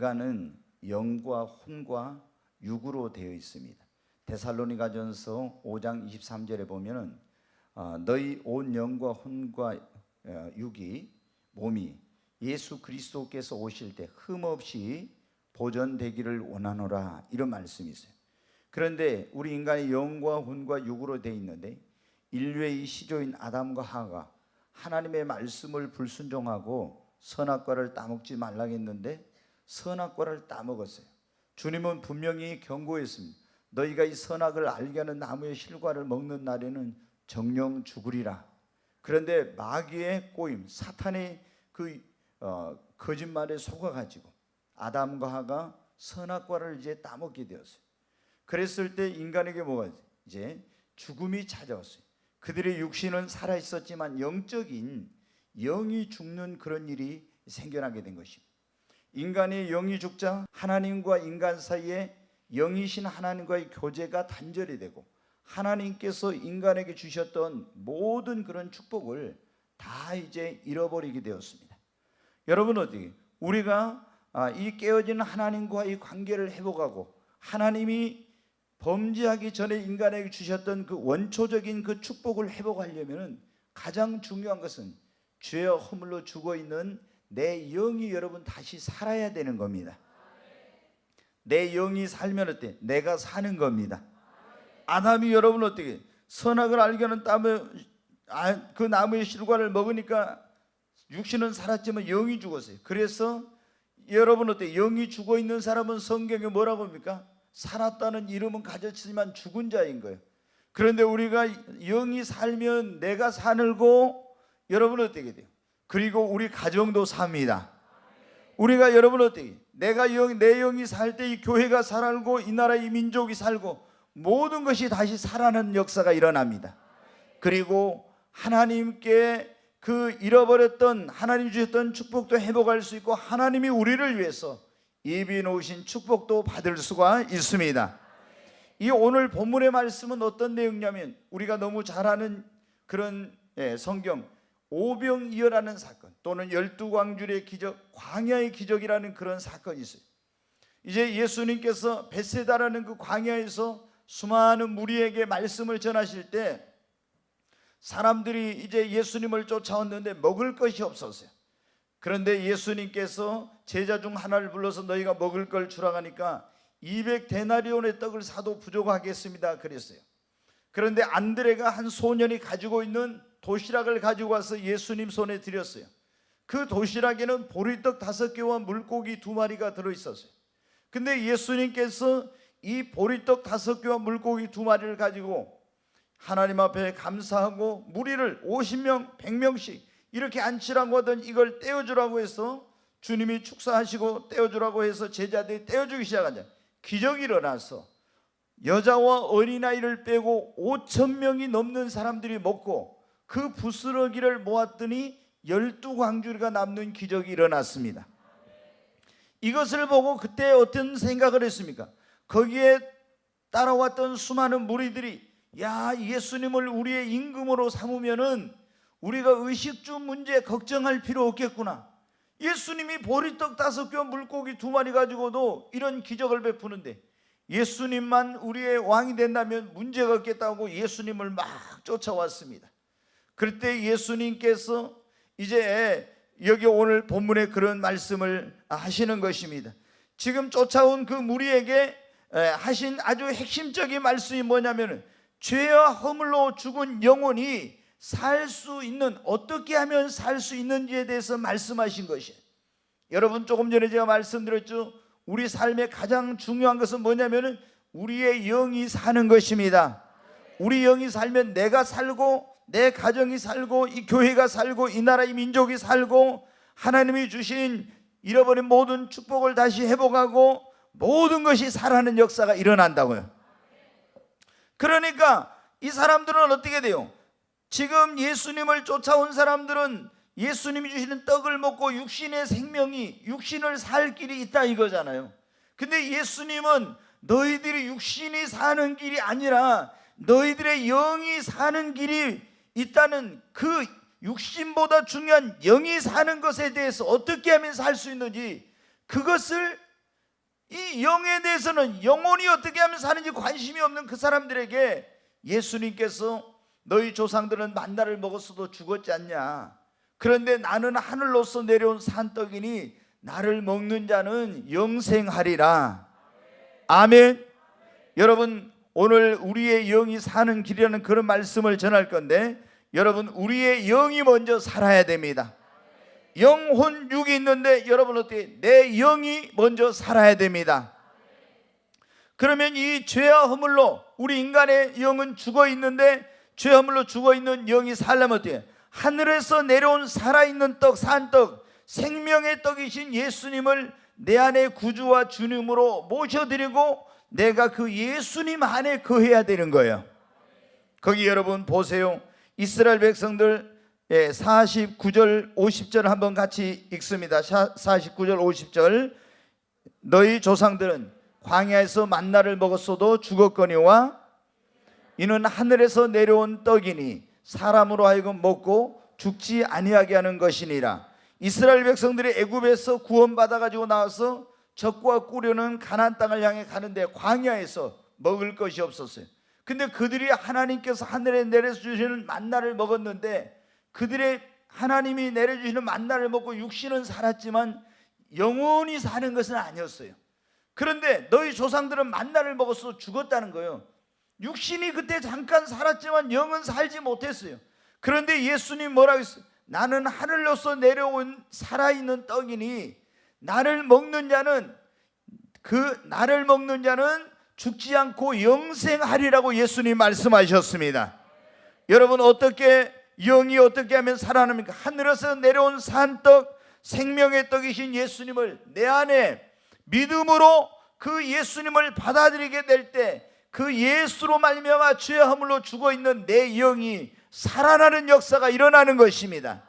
인간은 영과 혼과 육으로 되어 있습니다. 데살로니가전서 5장 23절에 보면은 너희 온 영과 혼과 육이 몸이 예수 그리스도께서 오실 때 흠없이 보존되기를 원하노라, 이런 말씀이 있어요. 그런데 우리 인간의 영과 혼과 육으로 되어 있는데 인류의 이 시조인 아담과 하와가 하나님의 말씀을 불순종하고 선악과를 따먹지 말라 했는데 선악과를 따먹었어요. 주님은 분명히 경고했습니다. 너희가 이 선악을 알게 하는 나무의 실과를 먹는 날에는 정령 죽으리라. 그런데 마귀의 꼬임, 사탄의 그 거짓말에 속아가지고 아담과 하와가 선악과를 이제 따먹게 되었어요. 그랬을 때 인간에게 뭐가 이제 죽음이 찾아왔어요. 그들의 육신은 살아있었지만 영적인 영이 죽는 그런 일이 생겨나게 된 것입니다. 인간의 영이 죽자 하나님과 인간 사이에 영이신 하나님과의 교제가 단절이 되고 하나님께서 인간에게 주셨던 모든 그런 축복을 다 이제 잃어버리게 되었습니다. 여러분, 어떻게 우리가 이 깨어진 하나님과의 관계를 회복하고 하나님이 범죄하기 전에 인간에게 주셨던 그 원초적인 그 축복을 회복하려면 가장 중요한 것은 죄와 허물로 죽어있는 내 영이 여러분 다시 살아야 되는 겁니다. 내 영이 살면 어때? 내가 사는 겁니다. 아담이 여러분 어떻게 선악을 알게 하는 그 나무의 실과를 먹으니까 육신은 살았지만 영이 죽었어요. 그래서 여러분 어때? 영이 죽어있는 사람은 성경에 뭐라고 합니까? 살았다는 이름은 가졌지만 죽은 자인 거예요. 그런데 우리가 영이 살면 내가 살고 여러분 어떻게 돼요? 그리고 우리 가정도 삽니다. 우리가 여러분 어떻게 내 영이 살 때 이 교회가 살고 이 나라 이 민족이 살고 모든 것이 다시 살아나는 역사가 일어납니다. 그리고 하나님께 그 잃어버렸던 하나님 주셨던 축복도 회복할 수 있고 하나님이 우리를 위해서 예비해 놓으신 축복도 받을 수가 있습니다. 이 오늘 본문의 말씀은 어떤 내용이냐면 우리가 너무 잘 아는 그런 성경 오병이어라는 사건 또는 12광줄의 기적, 광야의 기적이라는 그런 사건이 있어요. 이제 예수님께서 벳세다라는 그 광야에서 수많은 무리에게 말씀을 전하실 때 사람들이 이제 예수님을 쫓아왔는데 먹을 것이 없었어요. 그런데 예수님께서 제자 중 하나를 불러서 너희가 먹을 걸 주라 하니까 200데나리온의 떡을 사도 부족하겠습니다 그랬어요. 그런데 안드레가 한 소년이 가지고 있는 도시락을 가지고 와서 예수님 손에 드렸어요. 그 도시락에는 보리떡 5개와 물고기 2마리가 들어있었어요. 근데 예수님께서 이 보리떡 5개와 물고기 2마리를 가지고 하나님 앞에 감사하고 무리를 50명 100명씩 이렇게 앉히라고 하던 이걸 떼어주라고 해서 주님이 축사하시고 떼어주라고 해서 제자들이 떼어주기 시작하자 기적이 일어나서 여자와 어린아이를 빼고 5,000명이 넘는 사람들이 먹고 그 부스러기를 모았더니 12광주리가 남는 기적이 일어났습니다. 이것을 보고 그때 어떤 생각을 했습니까? 거기에 따라왔던 수많은 무리들이 야, 예수님을 우리의 임금으로 삼으면은 우리가 의식주 문제 걱정할 필요 없겠구나. 예수님이 보리떡 5개와 물고기 2마리 가지고도 이런 기적을 베푸는데 예수님만 우리의 왕이 된다면 문제가 없겠다고 예수님을 막 쫓아왔습니다. 그때 예수님께서 이제 여기 오늘 본문에 그런 말씀을 하시는 것입니다. 지금 쫓아온 그 무리에게 하신 아주 핵심적인 말씀이 뭐냐면 죄와 허물로 죽은 영혼이 살 수 있는, 어떻게 하면 살 수 있는지에 대해서 말씀하신 것이에요. 여러분, 조금 전에 제가 말씀드렸죠. 우리 삶의 가장 중요한 것은 뭐냐면 우리의 영이 사는 것입니다. 우리 영이 살면 내가 살고 내 가정이 살고 이 교회가 살고 이 나라 이 민족이 살고 하나님이 주신 잃어버린 모든 축복을 다시 회복하고 모든 것이 살아나는 역사가 일어난다고요. 그러니까 이 사람들은 어떻게 돼요? 지금 예수님을 쫓아온 사람들은 예수님이 주시는 떡을 먹고 육신의 생명이, 육신을 살 길이 있다 이거잖아요. 근데 예수님은 너희들이 육신이 사는 길이 아니라 너희들의 영이 사는 길이 있다는 그 육신보다 중요한 영이 사는 것에 대해서 어떻게 하면 살 수 있는지 그것을 이 영에 대해서는 영혼이 어떻게 하면 사는지 관심이 없는 그 사람들에게 예수님께서 너희 조상들은 만나를 먹었어도 죽었지 않냐, 그런데 나는 하늘로서 내려온 산떡이니 나를 먹는 자는 영생하리라. 아멘. 여러분, 오늘 우리의 영이 사는 길이라는 그런 말씀을 전할 건데, 여러분, 우리의 영이 먼저 살아야 됩니다. 영혼 육이 있는데 여러분 어떻게, 내 영이 먼저 살아야 됩니다. 그러면 이 죄와 허물로 우리 인간의 영은 죽어 있는데, 죄와 허물로 죽어 있는 영이 살려면 어떻게, 하늘에서 내려온 살아있는 떡, 산떡, 생명의 떡이신 예수님을 내 안에 구주와 주님으로 모셔드리고 내가 그 예수님 안에 거해야 되는 거예요. 거기 여러분 보세요. 이스라엘 백성들 49절 50절 한번 같이 읽습니다. 49절 50절. 너희 조상들은 광야에서 만나를 먹었어도 죽었거니와 이는 하늘에서 내려온 떡이니 사람으로 하여금 먹고 죽지 아니하게 하는 것이니라. 이스라엘 백성들이 애굽에서 구원받아 가지고 나와서 적과 꾸려는 가나안 땅을 향해 가는데 광야에서 먹을 것이 없었어요. 근데 그들이 하나님께서 하늘에 내려주시는 만나를 먹었는데, 그들의 하나님이 내려주시는 만나를 먹고 육신은 살았지만 영원히 사는 것은 아니었어요. 그런데 너희 조상들은 만나를 먹어서 죽었다는 거예요. 육신이 그때 잠깐 살았지만 영은 살지 못했어요. 그런데 예수님 뭐라고 했어요? 나는 하늘로서 내려온 살아있는 떡이니 나를 먹는 자는 죽지 않고 영생하리라고 예수님 말씀하셨습니다. 여러분, 어떻게 영이 어떻게 하면 살아납니까? 하늘에서 내려온 산떡, 생명의 떡이신 예수님을 내 안에 믿음으로 그 예수님을 받아들이게 될 때, 그 예수로 말미암아 죄 허물로 죽어 있는 내 영이 살아나는 역사가 일어나는 것입니다.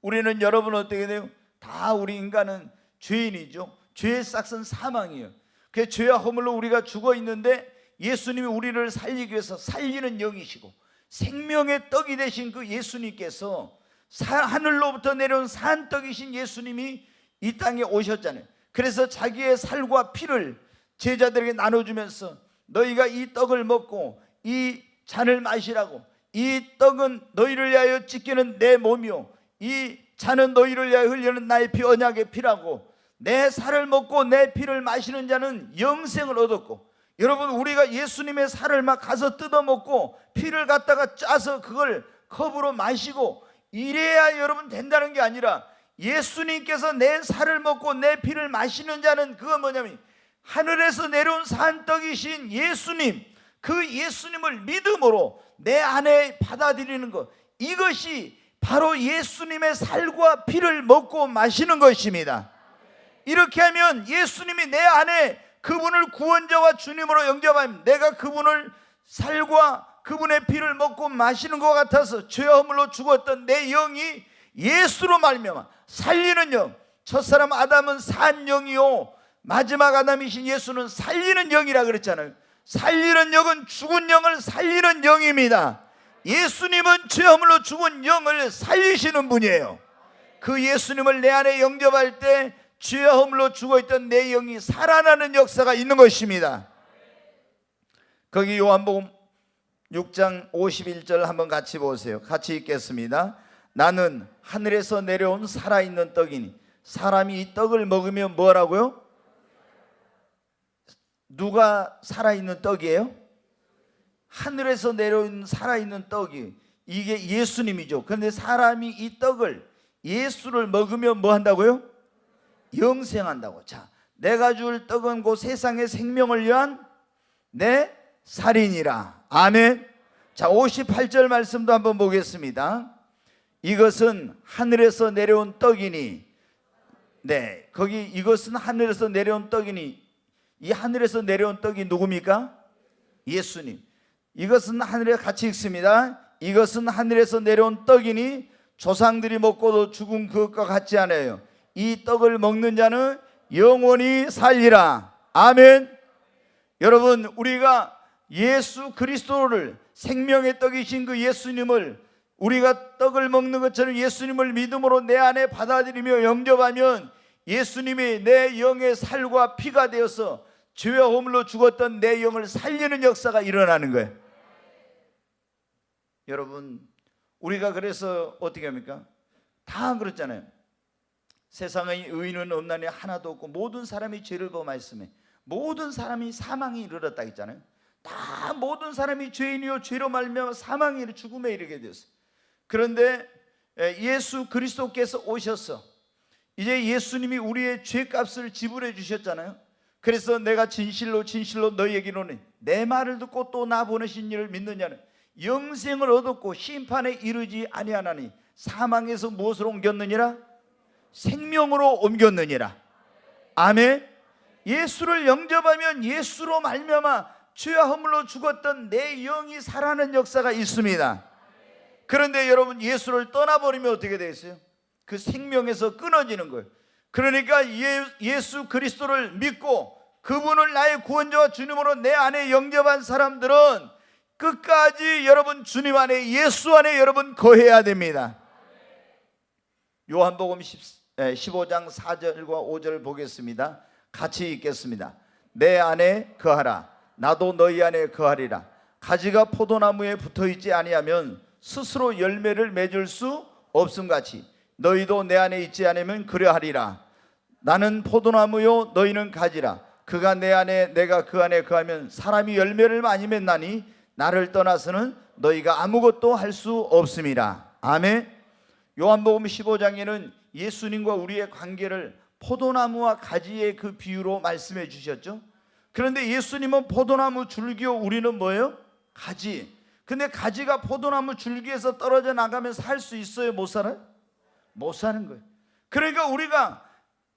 우리는 여러분 어떻게 돼요? 다 우리 인간은 죄인이죠. 죄의 싹은 사망이에요. 그 죄와 허물로 우리가 죽어 있는데 예수님이 우리를 살리기 위해서 살리는 영이시고 생명의 떡이 되신 그 예수님께서 하늘로부터 내려온 산떡이신 예수님이 이 땅에 오셨잖아요. 그래서 자기의 살과 피를 제자들에게 나눠주면서 너희가 이 떡을 먹고 이 잔을 마시라고, 이 떡은 너희를 위하여 찢기는 내 몸이요 이 잔은 너희를 위하여 흘리는 나의 피, 언약의 피라고, 내 살을 먹고 내 피를 마시는 자는 영생을 얻었고, 여러분, 우리가 예수님의 살을 막 가서 뜯어먹고 피를 갖다가 짜서 그걸 컵으로 마시고 이래야 여러분 된다는 게 아니라, 예수님께서 내 살을 먹고 내 피를 마시는 자는 그건 뭐냐면 하늘에서 내려온 산떡이신 예수님, 그 예수님을 믿음으로 내 안에 받아들이는 것, 이것이 바로 예수님의 살과 피를 먹고 마시는 것입니다. 이렇게 하면 예수님이 내 안에 그분을 구원자와 주님으로 영접하면 내가 그분을 살과 그분의 피를 먹고 마시는 것 같아서 죄 허물로 죽었던 내 영이 예수로 말미암아 살리는 영, 첫사람 아담은 산 영이요 마지막 아담이신 예수는 살리는 영이라 그랬잖아요. 살리는 영은 죽은 영을 살리는 영입니다. 예수님은 죄 허물로 죽은 영을 살리시는 분이에요. 그 예수님을 내 안에 영접할 때 죄 허물로 죽어있던 내 영이 살아나는 역사가 있는 것입니다. 거기 요한복음 6장 51절 한번 같이 보세요. 같이 읽겠습니다. 나는 하늘에서 내려온 살아있는 떡이니 사람이 이 떡을 먹으면 뭐라고요? 누가 살아있는 떡이에요? 하늘에서 내려온 살아있는 떡이, 이게 예수님이죠. 그런데 사람이 이 떡을, 예수를 먹으면 뭐 한다고요? 영생한다고. 자, 내가 줄 떡은 곧 세상의 생명을 위한 내 살이니라. 아멘. 자, 58절 말씀도 한번 보겠습니다. 이것은 하늘에서 내려온 떡이니, 네, 거기 이것은 하늘에서 내려온 떡이니, 이 하늘에서 내려온 떡이 누굽니까? 예수님. 이것은 하늘에, 같이 읽습니다. 이것은 하늘에서 내려온 떡이니 조상들이 먹고도 죽은 그것과 같지 않아요. 이 떡을 먹는 자는 영원히 살리라. 아멘. 여러분, 우리가 예수 그리스도를, 생명의 떡이신 그 예수님을, 우리가 떡을 먹는 것처럼 예수님을 믿음으로 내 안에 받아들이며 영접하면 예수님이 내 영의 살과 피가 되어서 죄와 허물로 죽었던 내 영을 살리는 역사가 일어나는 거예요. 여러분, 우리가 그래서 어떻게 합니까? 다 그렇잖아요. 세상의 의인은 없나니 하나도 없고 모든 사람이 죄를 범하였으며 모든 사람이 사망에 이르렀다 했잖아요. 다 모든 사람이 죄인이요 죄로 말미암아 사망에 이르 죽음에 이르게 되었어요. 그런데 예수 그리스도께서 오셔서 이제 예수님이 우리의 죄값을 지불해 주셨잖아요. 그래서 내가 진실로 진실로 너희에게 이르노니 내 말을 듣고 또 나 보내신 이를 믿느냐는 영생을 얻었고 심판에 이르지 아니하나니 사망에서 무엇으로 옮겼느니라? 생명으로 옮겼느니라. 아멘. 예수를 영접하면 예수로 말미암아 죄와 허물로 죽었던 내 영이 살아나는 역사가 있습니다. 그런데 여러분, 예수를 떠나버리면 어떻게 되겠어요? 그 생명에서 끊어지는 거예요. 그러니까 예수 그리스도를 믿고 그분을 나의 구원자와 주님으로 내 안에 영접한 사람들은 끝까지 여러분 주님 안에, 예수 안에 여러분 거해야 됩니다. 요한복음 15장 4절과 5절을 보겠습니다. 같이 읽겠습니다. 내 안에 거하라 나도 너희 안에 거하리라. 가지가 포도나무에 붙어있지 아니하면 스스로 열매를 맺을 수 없음같이 너희도 내 안에 있지 않으면 그러하리라. 나는 포도나무요 너희는 가지라. 그가 내 안에 내가 그 안에 거하면 사람이 열매를 많이 맺나니 나를 떠나서는 너희가 아무것도 할 수 없음이라. 아멘. 요한복음 15장에는 예수님과 우리의 관계를 포도나무와 가지의 그 비유로 말씀해 주셨죠. 그런데 예수님은 포도나무 줄기요 우리는 뭐예요? 가지. 근데 가지가 포도나무 줄기에서 떨어져 나가면 살 수 있어요? 못 살아요? 못 사는 거예요. 그러니까 우리가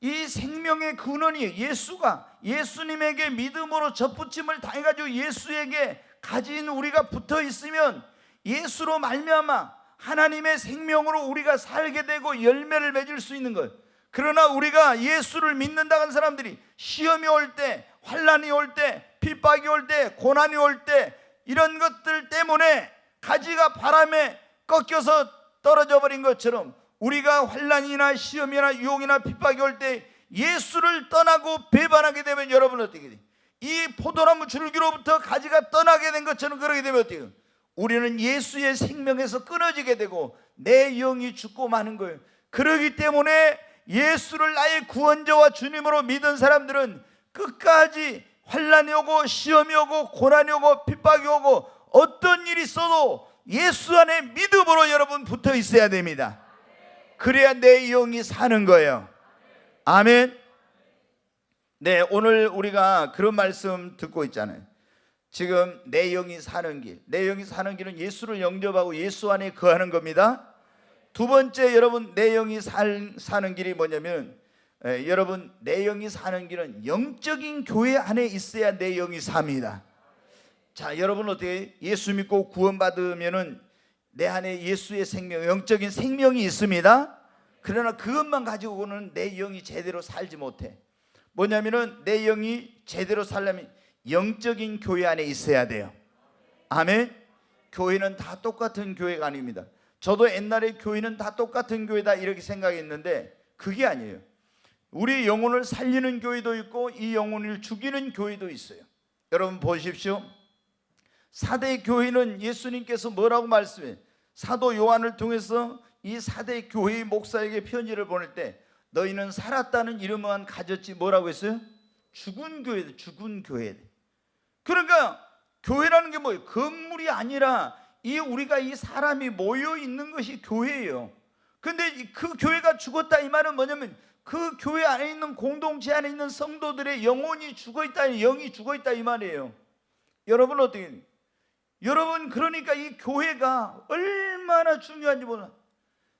이 생명의 근원이 예수가, 예수님에게 믿음으로 접붙임을 당해가지고 예수에게 가진 우리가 붙어 있으면 예수로 말미암아 하나님의 생명으로 우리가 살게 되고 열매를 맺을 수 있는 거예요. 그러나 우리가 예수를 믿는다는 사람들이 시험이 올 때, 환난이 올 때, 핍박이 올 때, 고난이 올 때 이런 것들 때문에 가지가 바람에 꺾여서 떨어져 버린 것처럼 우리가 환난이나 시험이나 유혹이나 핍박이 올 때 예수를 떠나고 배반하게 되면 여러분 어떻게 돼요? 이 포도나무 줄기로부터 가지가 떠나게 된 것처럼 그러게 되면 어떻게 돼요? 우리는 예수의 생명에서 끊어지게 되고 내 영이 죽고 마는 거예요. 그러기 때문에 예수를 나의 구원자와 주님으로 믿은 사람들은 끝까지 환난이 오고 시험이 오고 고난이 오고 핍박이 오고 어떤 일이 있어도 예수 안에 믿음으로 여러분 붙어 있어야 됩니다. 그래야 내 영이 사는 거예요. 아멘. 네, 오늘 우리가 그런 말씀 듣고 있잖아요. 지금 내 영이 사는 길, 내 영이 사는 길은 예수를 영접하고 예수 안에 거하는 겁니다. 두 번째, 여러분 내 영이 사는 길이 뭐냐면 여러분 내 영이 사는 길은 영적인 교회 안에 있어야 내 영이 삽니다. 자, 여러분 어떻게 예수 믿고 구원받으면은 내 안에 예수의 생명, 영적인 생명이 있습니다. 그러나 그것만 가지고는 내 영이 제대로 살지 못해. 뭐냐면은 내 영이 제대로 살려면 영적인 교회 안에 있어야 돼요. 아멘. 교회는 다 똑같은 교회가 아닙니다. 저도 옛날에 교회는 다 똑같은 교회다 이렇게 생각했는데 그게 아니에요. 우리 영혼을 살리는 교회도 있고 이 영혼을 죽이는 교회도 있어요. 여러분 보십시오. 사대 교회는 예수님께서 뭐라고 말씀해요? 사도 요한을 통해서 이 사대 교회의 목사에게 편지를 보낼 때 너희는 살았다는 이름만 가졌지 뭐라고 했어요? 죽은 교회다. 죽은 교회. 그러니까 교회라는 게 뭐예요? 건물이 아니라 우리가 이 사람이 모여 있는 것이 교회예요. 근데 그 교회가 죽었다 이 말은 뭐냐면 그 교회 안에 있는 공동체 안에 있는 성도들의 영혼이 죽어있다, 영이 죽어있다 이 말이에요. 여러분 어떻게? 여러분 그러니까 이 교회가 얼마나 중요한지 몰라.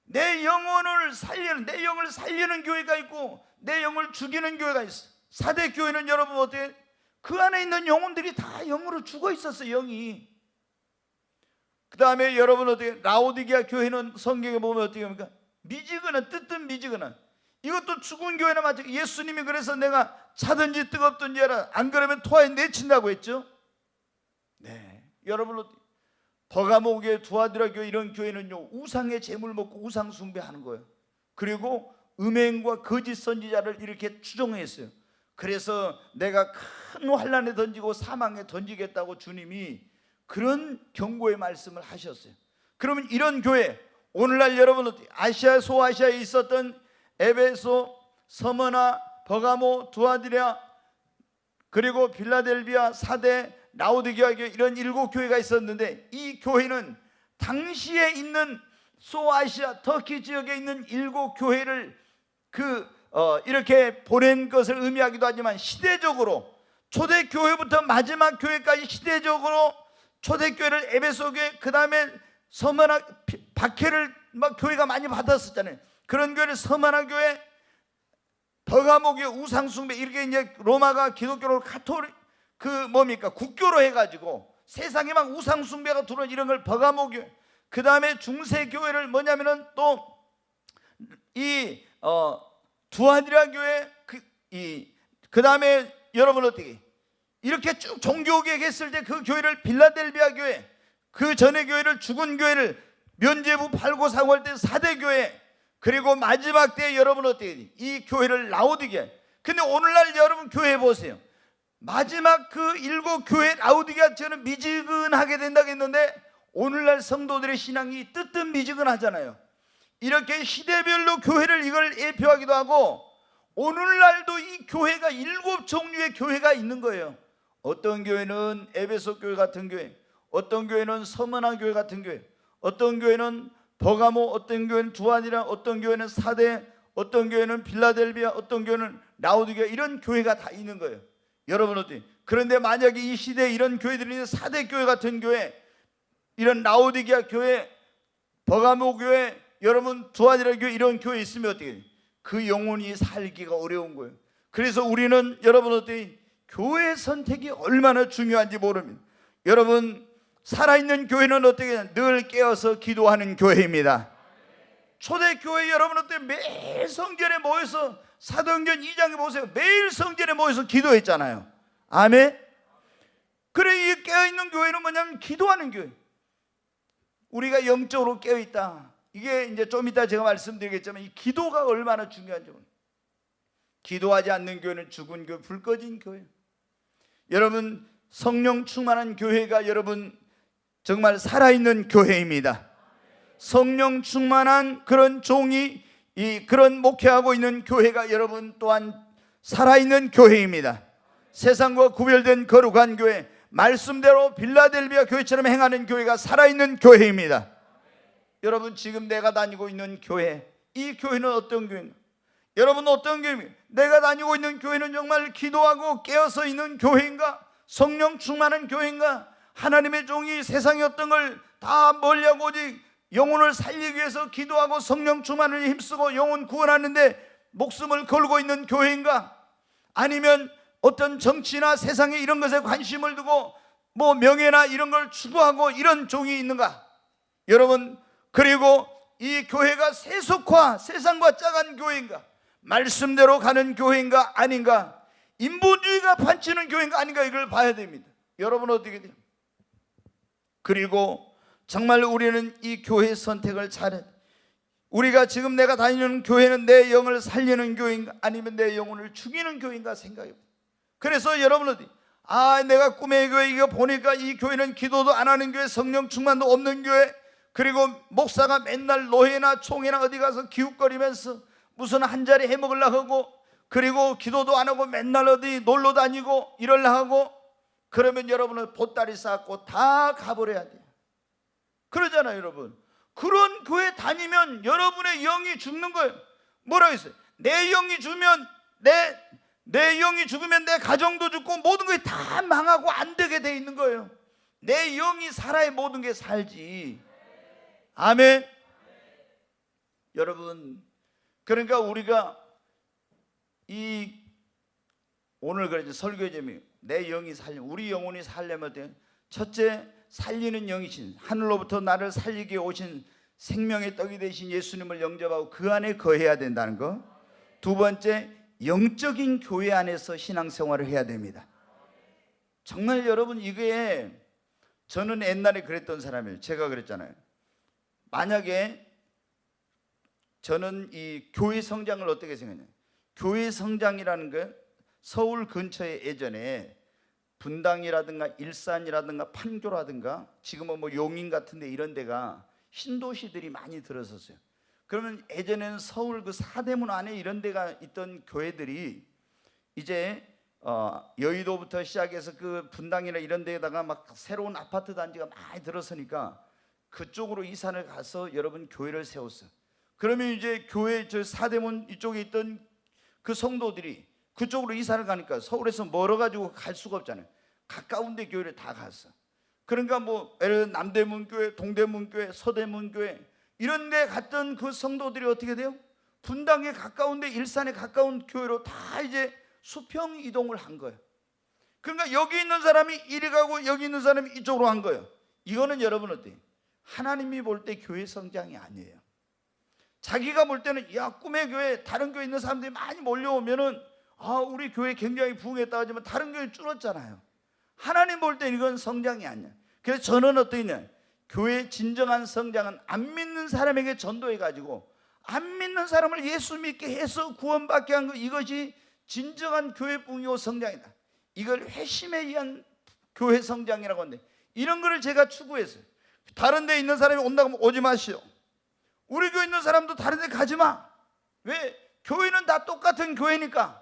내 영혼을 살리는, 내 영을 살리는 교회가 있고 내 영을 죽이는 교회가 있어. 사대 교회는 여러분 어떻게? 그 안에 있는 영혼들이 다 영으로 죽어 있었어. 영이. 그 다음에 여러분 어떻게? 라오디게아 교회는 성경에 보면 어떻게 합니까? 미지근한, 뜨뜻 미지근한. 이것도 죽은 교회나 마찬가지. 예수님이 그래서 내가 차든지 뜨겁든지 해라, 안 그러면 토하에 내친다고 했죠. 네, 여러분 버가모 교회, 두아드라 교회 이런 교회는요 우상의 재물 먹고 우상 숭배하는 거예요. 그리고 음행과 거짓 선지자를 이렇게 추종했어요. 그래서 내가 큰 환난에 던지고 사망에 던지겠다고 주님이 그런 경고의 말씀을 하셨어요. 그러면 이런 교회, 오늘날 여러분 아시아 소아시아에 있었던 에베소, 서머나, 버가모, 두아디라, 그리고 빌라델비아, 사대, 라오디게아 교회, 이런 7교회가 있었는데 이 교회는 당시에 있는 소아시아 터키 지역에 있는 7교회를 이렇게 보낸 것을 의미하기도 하지만, 시대적으로 초대교회부터 마지막 교회까지 시대적으로 초대교회를 에베소 교회, 그 다음에 서머나, 박해를 막 교회가 많이 받았었잖아요. 그런 교회를 서머나 교회, 버가모 교회, 우상숭배, 이렇게 이제 로마가 기독교를 카톨릭 국교로 해가지고 세상에 막 우상숭배가 들어온 이런 걸 버가모 교회, 그 다음에 중세교회를 뭐냐면은 또 이 두아디라 교회, 그 다음에 여러분 어떻게 이렇게 쭉 종교개혁 했을 때 그 교회를 빌라델비아 교회, 그 전의 교회를 죽은 교회를 면죄부 팔고 사고할 때 사대교회, 그리고 마지막 때 여러분 어떻게 이 교회를 라오디게아. 근데 오늘날 여러분 교회 보세요. 마지막 그 7교회 라오디게아처럼 미지근하게 된다고 했는데 오늘날 성도들의 신앙이 뜨뜻미지근하잖아요. 이렇게 시대별로 교회를 이걸 예표하기도 하고, 오늘날도 이 교회가 7종류의 교회가 있는 거예요. 어떤 교회는 에베소 교회 같은 교회, 어떤 교회는 서머나 교회 같은 교회, 어떤 교회는 버가모, 어떤 교회는 두아디라, 어떤 교회는 사대, 어떤 교회는 빌라델비아, 어떤 교회는 라오디게아, 이런 교회가 다 있는 거예요. 여러분 어때요? 그런데 만약에 이 시대에 이런 교회들이 사대 교회 같은 교회, 이런 라오디게아 교회, 버가모 교회, 여러분 두아디라 교회, 이런 교회 있으면 어떻게 해요? 그 영혼이 살기가 어려운 거예요. 그래서 우리는 여러분 어때요? 교회 선택이 얼마나 중요한지 모릅니다. 여러분 살아있는 교회는 어떻게 해요? 늘 깨어서 기도하는 교회입니다. 초대교회 여러분 어때요? 매일 성전에 모여서, 사도행전 2장에 보세요. 매일 성전에 모여서 기도했잖아요. 아멘. 그래, 이 깨어있는 교회는 뭐냐면 기도하는 교회. 우리가 영적으로 깨어있다. 이게 이제 좀 이따 제가 말씀드리겠지만 이 기도가 얼마나 중요한지. 기도하지 않는 교회는 죽은 교회, 불 꺼진 교회. 여러분 성령 충만한 교회가 여러분 정말 살아있는 교회입니다. 성령 충만한 그런 종이 그런 목회하고 있는 교회가 여러분 또한 살아있는 교회입니다. 세상과 구별된 거룩한 교회, 말씀대로 빌라델비아 교회처럼 행하는 교회가 살아있는 교회입니다. 여러분 지금 내가 다니고 있는 교회, 이 교회는 어떤 교회인가? 여러분 어떤 교회입니까? 내가 다니고 있는 교회는 정말 기도하고 깨어서 있는 교회인가? 성령 충만한 교회인가? 하나님의 종이 세상의 어떤 걸 다 멀리하고 오직 영혼을 살리기 위해서 기도하고 성령 충만을 힘쓰고 영혼 구원하는데 목숨을 걸고 있는 교회인가? 아니면 어떤 정치나 세상에 이런 것에 관심을 두고 뭐 명예나 이런 걸 추구하고 이런 종이 있는가? 여러분, 그리고 이 교회가 세속화, 세상과 짜간 교회인가? 말씀대로 가는 교회인가 아닌가? 인본주의가 판치는 교회인가 아닌가? 이걸 봐야 됩니다. 여러분 어떻게 돼요? 그리고 정말 우리는 이 교회 선택을 잘해. 우리가 지금 내가 다니는 교회는 내 영을 살리는 교회인가 아니면 내 영혼을 죽이는 교회인가 생각해. 그래서 여러분 어디 내가 꿈의 교회 이거 보니까 이 교회는 기도도 안 하는 교회, 성령 충만도 없는 교회, 그리고 목사가 맨날 노회나 총회나 어디 가서 기웃거리면서 무슨 한 자리 해먹으려고 하고, 그리고 기도도 안 하고 맨날 어디 놀러 다니고 이러려고 하고, 그러면 여러분은 보따리 쌓고 다 가버려야 돼요. 그러잖아요 여러분. 그런 교회 다니면 여러분의 영이 죽는 거예요. 뭐라고 했어요? 내 영이 죽으면 내 영이 죽으면 내 가정도 죽고 모든 것이 다 망하고 안 되게 돼 있는 거예요. 내 영이 살아야 모든 게 살지. 아멘. 여러분, 그러니까 우리가 오늘 그러죠. 설교의 재미, 내 영이 우리 영혼이 살려면 돼요. 첫째, 살리는 영이신 하늘로부터 나를 살리게 오신 생명의 떡이 되신 예수님을 영접하고 그 안에 거해야 된다는 거. 두 번째, 영적인 교회 안에서 신앙생활을 해야 됩니다. 정말 여러분 이게 저는 옛날에 그랬던 사람이에요. 제가 그랬잖아요. 만약에 저는 이 교회 성장을 어떻게 생각해요? 교회 성장이라는 건 서울 근처에 예전에 분당이라든가 일산이라든가 판교라든가 지금은 뭐 용인 같은 데 이런 데가 신도시들이 많이 들어섰어요. 그러면 예전에는 서울 그 사대문 안에 이런 데가 있던 교회들이 이제 여의도부터 시작해서 그 분당이나 이런 데에다가 막 새로운 아파트 단지가 많이 들어서니까 그쪽으로 이산을 가서 여러분 교회를 세웠어요. 그러면 이제 교회 저 사대문 이쪽에 있던 그 성도들이 그쪽으로 이사를 가니까 서울에서 멀어가지고 갈 수가 없잖아요. 가까운 데 교회를 다 갔어. 그러니까 뭐 남대문 교회, 동대문 교회, 서대문 교회 이런 데 갔던 그 성도들이 어떻게 돼요? 분당에 가까운 데 일산에 가까운 교회로 다 이제 수평 이동을 한 거예요. 그러니까 여기 있는 사람이 이리 가고 여기 있는 사람이 이쪽으로 한 거예요. 이거는 여러분 어때요? 하나님이 볼 때 교회 성장이 아니에요. 자기가 볼 때는 야 꿈의 교회 다른 교회 있는 사람들이 많이 몰려오면은 우리 교회 굉장히 부흥했다 하지만 다른 교회 줄었잖아요. 하나님 볼 때 이건 성장이 아니야. 그래서 저는 어떠냐, 교회의 진정한 성장은 안 믿는 사람에게 전도해 가지고 안 믿는 사람을 예수 믿게 해서 구원받게 한 것, 이것이 진정한 교회 부흥이고 성장이다. 이걸 회심에 의한 교회 성장이라고 하는데 이런 거를 제가 추구했어요. 다른 데 있는 사람이 온다고 하면 오지 마시오. 우리 교회 있는 사람도 다른 데 가지 마. 왜? 교회는 다 똑같은 교회니까.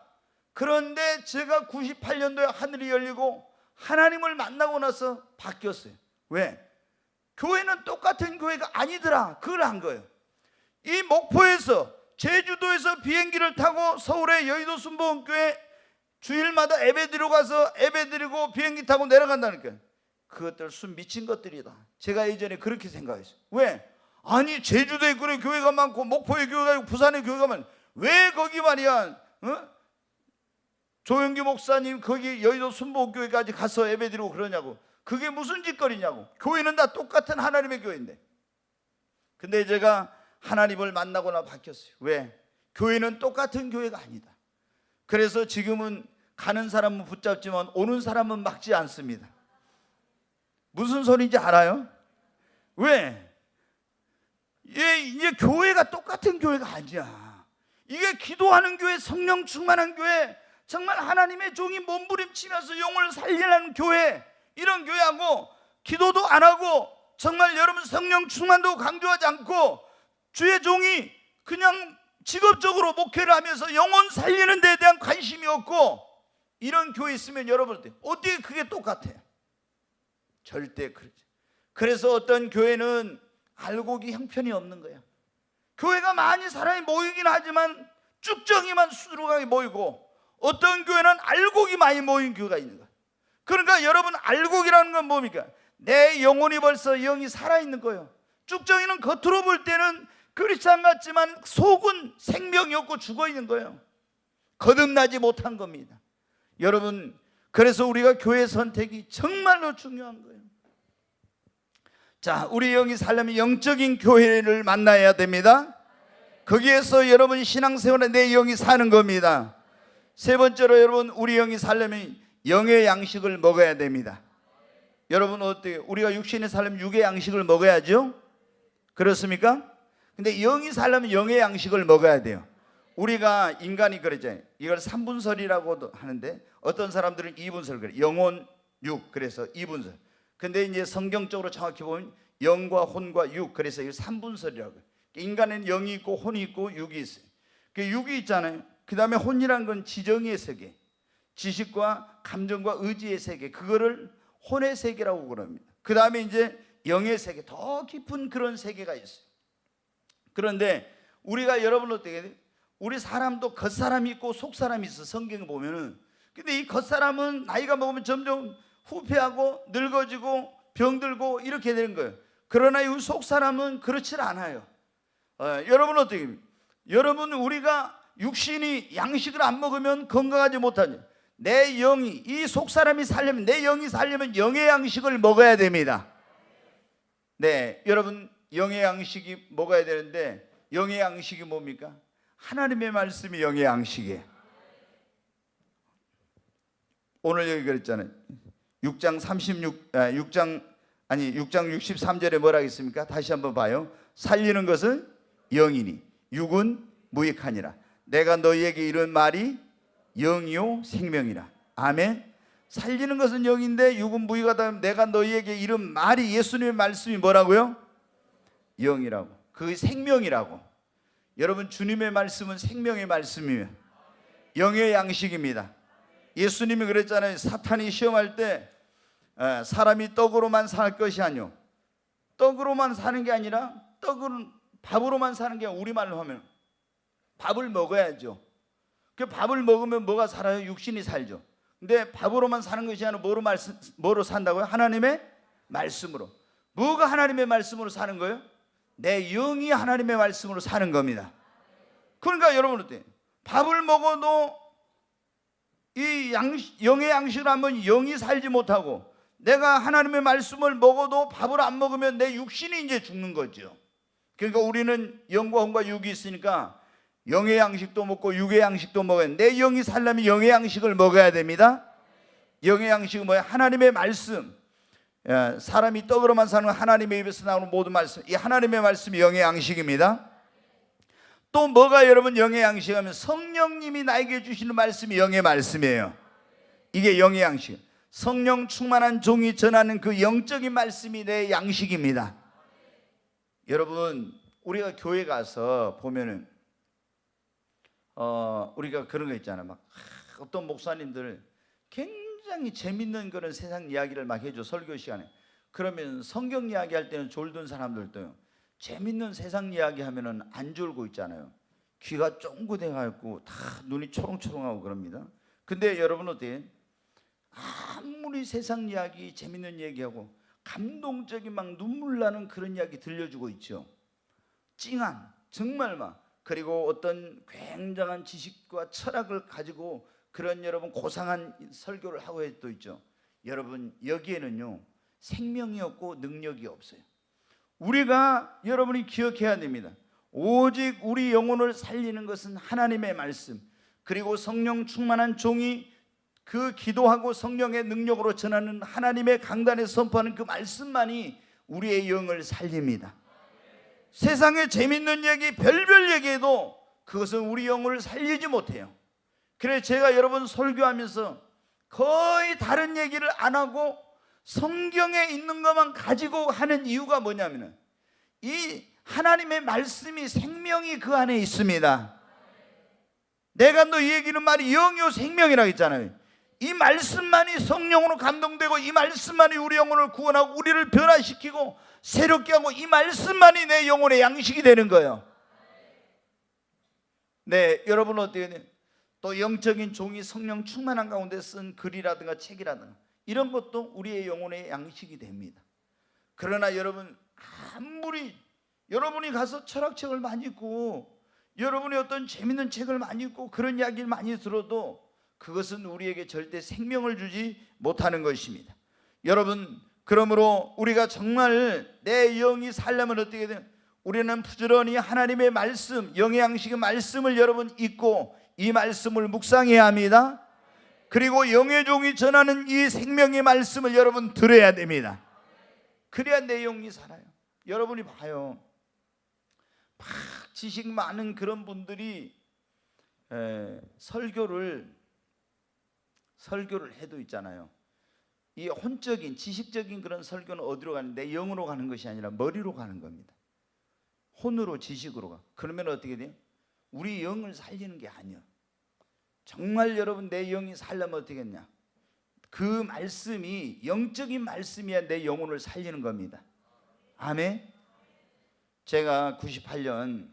그런데 제가 98년도에 하늘이 열리고 하나님을 만나고 나서 바뀌었어요. 왜? 교회는 똑같은 교회가 아니더라. 그걸 한 거예요. 이 목포에서 제주도에서 비행기를 타고 서울의 여의도 순복음교회 주일마다 예배드리러 가서 예배드리고 비행기 타고 내려간다니까. 그것들 순 미친 것들이다. 제가 예전에 그렇게 생각했어요. 왜? 아니 제주도에 그런 교회가 많고 목포에 교회가 있고 부산에 교회가 많고 왜 거기 말이야 조영기 목사님 거기 여의도 순복음교회까지 가서 예배드리고 그러냐고. 그게 무슨 짓거리냐고. 교회는 다 똑같은 하나님의 교회인데. 근데 제가 하나님을 만나고나 바뀌었어요. 왜? 교회는 똑같은 교회가 아니다. 그래서 지금은 가는 사람은 붙잡지만 오는 사람은 막지 않습니다. 무슨 소리인지 알아요? 왜? 이제 교회가 똑같은 교회가 아니야. 이게 기도하는 교회, 성령 충만한 교회, 정말 하나님의 종이 몸부림치면서 영혼을 살리는 교회, 이런 교회하고 기도도 안 하고 정말 여러분 성령 충만도 강조하지 않고 주의 종이 그냥 직업적으로 목회를 하면서 영혼 살리는 데에 대한 관심이 없고 이런 교회 있으면 여러분 어떻게 그게 똑같아요? 절대 그렇지. 그래서 어떤 교회는 알곡이 형편이 없는 거야. 교회가 많이 사람이 모이긴 하지만 쭉정이만 수두룩하게 모이고 어떤 교회는 알곡이 많이 모인 교회가 있는 거야. 그러니까 여러분 알곡이라는 건 뭡니까? 내 영혼이 벌써 영이 살아있는 거예요. 쭉정이는 겉으로 볼 때는 크리스찬 같지만 속은 생명이 없고 죽어있는 거예요. 거듭나지 못한 겁니다. 여러분, 그래서 우리가 교회 선택이 정말로 중요한 거예요. 자, 우리 영이 살려면 영적인 교회를 만나야 됩니다. 거기에서 여러분 신앙생활에 내 영이 사는 겁니다. 세 번째로 여러분 우리 영이 살려면 영의 양식을 먹어야 됩니다. 여러분 어때요? 우리가 육신에 살려면 육의 양식을 먹어야죠. 그렇습니까? 근데 영이 살려면 영의 양식을 먹어야 돼요. 우리가 인간이 그러잖아요. 이걸 3분설이라고도 하는데 어떤 사람들은 2분설 그래요. 영혼, 육, 그래서 2분설. 근데 이제 성경적으로 정확히 보면 영과 혼과 육, 그래서 이걸 3분설이라고 해요. 인간에는 영이 있고 혼이 있고 육이 있어요. 그 육이 있잖아요. 그 다음에 혼이란 건 지정의 세계, 지식과 감정과 의지의 세계, 그거를 혼의 세계라고 그럽니다. 그 다음에 이제 영의 세계, 더 깊은 그런 세계가 있어요. 그런데 우리가 여러분 어떻게 돼요? 우리 사람도 겉사람이 있고 속사람이 있어. 성경에 보면은. 근데 이 겉사람은 나이가 먹으면 점점 후퇴하고 늙어지고 병들고 이렇게 되는 거예요. 그러나 이 속사람은 그렇지 않아요. 여러분 어떻게 해요? 여러분 우리가 육신이 양식을 안 먹으면 건강하지 못하냐. 내 영이, 이 속사람이 살려면, 내 영이 살려면 영의 양식을 먹어야 됩니다. 네, 여러분 영의 양식이 먹어야 되는데 영의 양식이 뭡니까? 하나님의 말씀이 영의 양식이에요. 오늘 여기 그랬잖아요. 6장 63절에 뭐라 했습니까? 다시 한번 봐요. 살리는 것은 영이니 육은 무익하니라. 내가 너희에게 이런 말이 영이요 생명이라. 아멘. 살리는 것은 영인데 육은 무익하다. 내가 너희에게 이런 말이, 예수님의 말씀이 뭐라고요? 영이라고. 그 생명이라고. 여러분, 주님의 말씀은 생명의 말씀이에요. 영의 양식입니다. 예수님이 그랬잖아요. 사탄이 시험할 때 사람이 떡으로만 살 것이 아니요, 떡으로만 사는 게 아니라 밥으로만 사는 게 아니라, 우리말로 하면 밥을 먹어야죠. 그 밥을 먹으면 뭐가 살아요? 육신이 살죠. 근데 밥으로만 사는 것이 아니라 뭐로 산다고요? 하나님의 말씀으로. 뭐가 하나님의 말씀으로 사는 거예요? 내 영이 하나님의 말씀으로 사는 겁니다. 그러니까 여러분, 어때요? 밥을 먹어도 이 영의 양식을 하면 영이 살지 못하고, 내가 하나님의 말씀을 먹어도 밥을 안 먹으면 내 육신이 이제 죽는 거죠. 그러니까 우리는 영과 혼과 육이 있으니까 영의 양식도 먹고 육의 양식도 먹어야 돼. 내 영이 살려면 영의 양식을 먹어야 됩니다. 영의 양식은 뭐야? 하나님의 말씀. 사람이 떡으로만 사는 하나님의 입에서 나오는 모든 말씀, 이 하나님의 말씀이 영의 양식입니다. 또 뭐가 여러분 영의 양식하면, 성령님이 나에게 주시는 말씀이 영의 말씀이에요. 이게 영의 양식. 성령 충만한 종이 전하는 그 영적인 말씀이 내 양식입니다. 여러분, 우리가 교회 가서 보면은 우리가 그런 거 있잖아요. 막 어떤 목사님들 굉장히 재밌는 그런 세상 이야기를 막 해줘, 설교 시간에. 그러면 성경 이야기 할 때는 졸던 사람들도요, 재밌는 세상 이야기 하면은 안 졸고 있잖아요. 귀가 쫑긋해 갖고 다 눈이 초롱초롱하고 그럽니다. 근데 여러분 어때요? 아무리 세상 이야기, 재밌는 얘기하고 감동적인 막 눈물 나는 그런 이야기 들려주고 있죠. 찡한, 정말 막, 그리고 어떤 굉장한 지식과 철학을 가지고 그런 여러분 고상한 설교를 하고 해도 있죠. 여러분, 여기에는요 생명이 없고 능력이 없어요. 우리가, 여러분이 기억해야 됩니다. 오직 우리 영혼을 살리는 것은 하나님의 말씀, 그리고 성령 충만한 종이 그 기도하고 성령의 능력으로 전하는 하나님의 강단에 선포하는 그 말씀만이 우리의 영을 살립니다. 세상에 재밌는 얘기, 별별 얘기해도 그것은 우리 영혼을 살리지 못해요. 그래서 제가 여러분 설교하면서 거의 다른 얘기를 안 하고 성경에 있는 것만 가지고 하는 이유가 뭐냐면, 이 하나님의 말씀이 생명이 그 안에 있습니다. 내가 너 얘기는 말이 영이요 생명이라고 했잖아요. 이 말씀만이 성령으로 감동되고, 이 말씀만이 우리 영혼을 구원하고 우리를 변화시키고 새롭게 하고, 이 말씀만이 내 영혼의 양식이 되는 거예요. 네, 여러분 어때요? 또 영적인 종이 성령 충만한 가운데 쓴 글이라든가 책이라든가 이런 것도 우리의 영혼의 양식이 됩니다. 그러나 여러분, 아무리 여러분이 가서 철학책을 많이 읽고 여러분이 어떤 재밌는 책을 많이 읽고 그런 이야기를 많이 들어도 그것은 우리에게 절대 생명을 주지 못하는 것입니다. 여러분, 그러므로 우리가 정말 내 영이 살려면 어떻게 돼요? 우리는 부지런히 하나님의 말씀, 영의 양식의 말씀을 여러분 읽고 이 말씀을 묵상해야 합니다. 그리고 영의 종이 전하는 이 생명의 말씀을 여러분 들어야 됩니다. 그래야 내 영이 살아요. 여러분이 봐요, 막 지식 많은 그런 분들이 설교를 해도 있잖아요. 이 혼적인 지식적인 그런 설교는 어디로 가는데, 영으로 가는 것이 아니라 머리로 가는 겁니다. 혼으로, 지식으로 가. 그러면 어떻게 돼요? 우리 영을 살리는 게 아니야. 정말 여러분, 내 영이 살려면 어떻게 했냐? 그 말씀이 영적인 말씀이야 내 영혼을 살리는 겁니다. 아멘. 제가 98년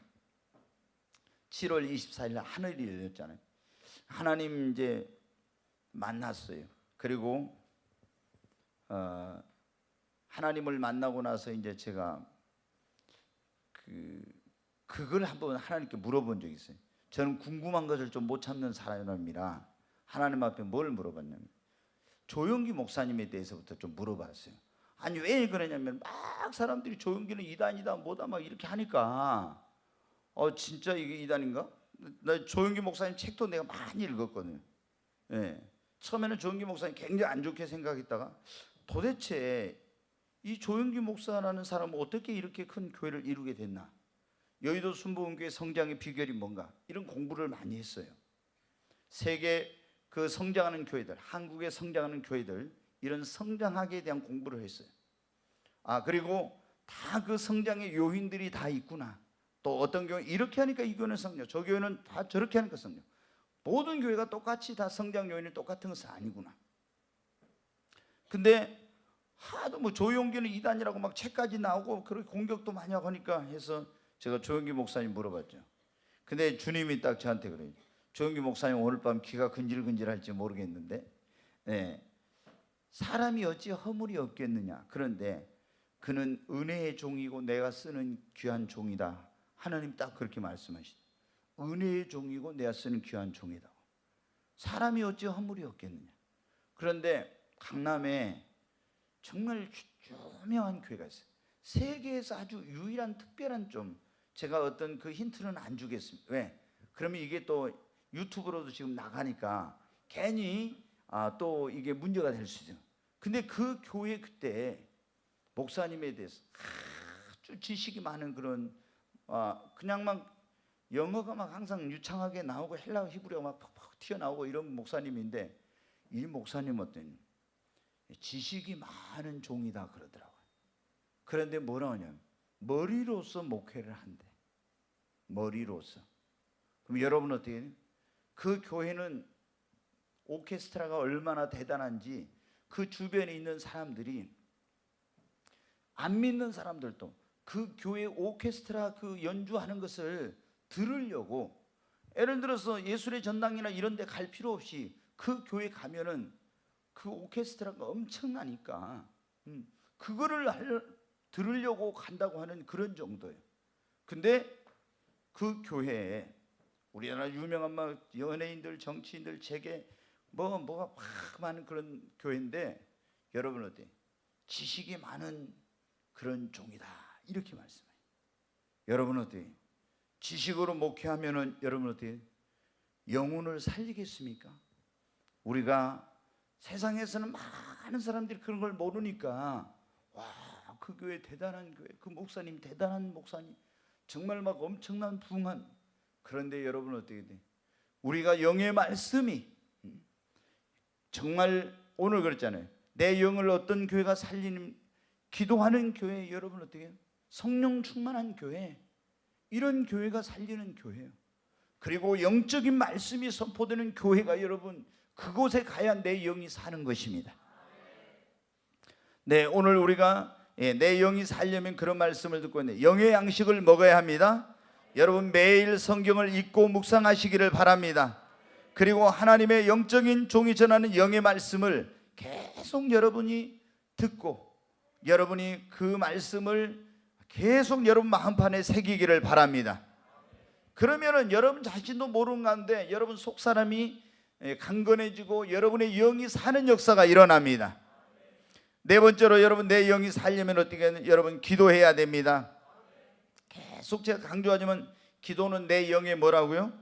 7월 24일 날 하늘이 열렸잖아요. 하나님 이제 만났어요. 그리고 하나님을 만나고 나서 이제 제가 그걸 한번 하나님께 물어본 적이 있어요. 저는 궁금한 것을 좀 못 참는 사람이라 하나님 앞에 뭘 물어봤냐면, 조용기 목사님에 대해서부터 좀 물어봤어요. 아니 왜 그러냐면, 막 사람들이 조용기는 이단이다 뭐다 막 이렇게 하니까 진짜 이게 이단인가? 나 조용기 목사님 책도 내가 많이 읽었거든요. 예. 처음에는 조용기 목사님 굉장히 안 좋게 생각했다가 도대체 이 조용기 목사라는 사람은 어떻게 이렇게 큰 교회를 이루게 됐나, 여의도 순복음교회 성장의 비결이 뭔가 이런 공부를 많이 했어요. 세계 그 성장하는 교회들, 한국의 성장하는 교회들 이런 성장하기에 대한 공부를 했어요. 그리고 다 그 성장의 요인들이 다 있구나. 또 어떤 교회 이렇게 하니까 이 교회는 성장, 저 교회는 다 저렇게 하니까 성장. 모든 교회가 똑같이 다 성장 요인이 똑같은 것은 아니구나. 근데 하도 뭐 조용기는 이단이라고 막 책까지 나오고 그렇게 공격도 많이 하고 하니까 해서 제가 조용기 목사님 물어봤죠. 근데 주님이 딱 저한테 그래요. 조용기 목사님 오늘 밤 귀가 근질근질할지 모르겠는데 사람이 어찌 허물이 없겠느냐. 그런데 그는 은혜의 종이고 내가 쓰는 귀한 종이다. 하나님 딱 그렇게 말씀하시죠. 은혜의 종이고 내가 쓰는 귀한 종이다. 사람이 어찌 허물이 없겠느냐. 그런데 강남에 정말 유명한 교회가 있어요. 세계에서 아주 유일한 특별한 좀 제가 어떤 그 힌트는 안 주겠습니다. 왜? 그러면 이게 또 유튜브로도 지금 나가니까 괜히 또 이게 문제가 될 수 있어요. 근데 그 교회 그때 목사님에 대해서 아주 지식이 많은 그런 그냥 막 영어가 막 항상 유창하게 나오고 헬라어 히브리어가 막 팍팍 튀어나오고 이런 목사님인데 이 목사님 어떤 지식이 많은 종이다 그러더라고요. 그런데 뭐라 하냐면 머리로서 목회를 한대. 머리로서. 그럼 여러분 어떻게 해요? 그 교회는 오케스트라가 얼마나 대단한지 그 주변에 있는 사람들이 안 믿는 사람들도 그 교회 오케스트라 그 연주하는 것을 들으려고 예를 들어서 예술의 전당이나 이런 데 갈 필요 없이 그 교회 가면은 그 오케스트라가 엄청나니까 그거를 들으려고 간다고 하는 그런 정도예요. 근데 그 교회에 우리나라 유명한 막 연예인들, 정치인들, 재계 뭐가 막 많은 그런 교회인데 여러분 어때요? 지식이 많은 그런 종이다 이렇게 말씀해요. 여러분 어때요? 지식으로 목회하면은 여러분 어때요? 영혼을 살리겠습니까? 우리가 세상에서는 많은 사람들이 그런 걸 모르니까 그 교회 대단한 교회, 그 목사님 대단한 목사님, 정말 막 엄청난 부흥한. 그런데 여러분 어떻게 돼? 우리가 영의 말씀이 정말 오늘 그랬잖아요. 내 영을 어떤 교회가 살리는 기도하는 교회, 여러분 어떻게 해요? 성령 충만한 교회, 이런 교회가 살리는 교회예요. 그리고 영적인 말씀이 선포되는 교회가 여러분 그곳에 가야 내 영이 사는 것입니다. 네, 오늘 우리가 내 영이 살려면 그런 말씀을 듣고 있는데 영의 양식을 먹어야 합니다. 여러분 매일 성경을 읽고 묵상하시기를 바랍니다. 그리고 하나님의 영적인 종이 전하는 영의 말씀을 계속 여러분이 듣고 여러분이 그 말씀을 계속 여러분 마음판에 새기기를 바랍니다. 그러면은 여러분 자신도 모르는 가운데 여러분 속 사람이 강건해지고 여러분의 영이 사는 역사가 일어납니다. 네 번째로 여러분 내 영이 살려면 어떻게 하냐? 여러분 기도해야 됩니다. 계속 제가 강조하지만 기도는 내 영의 뭐라고요?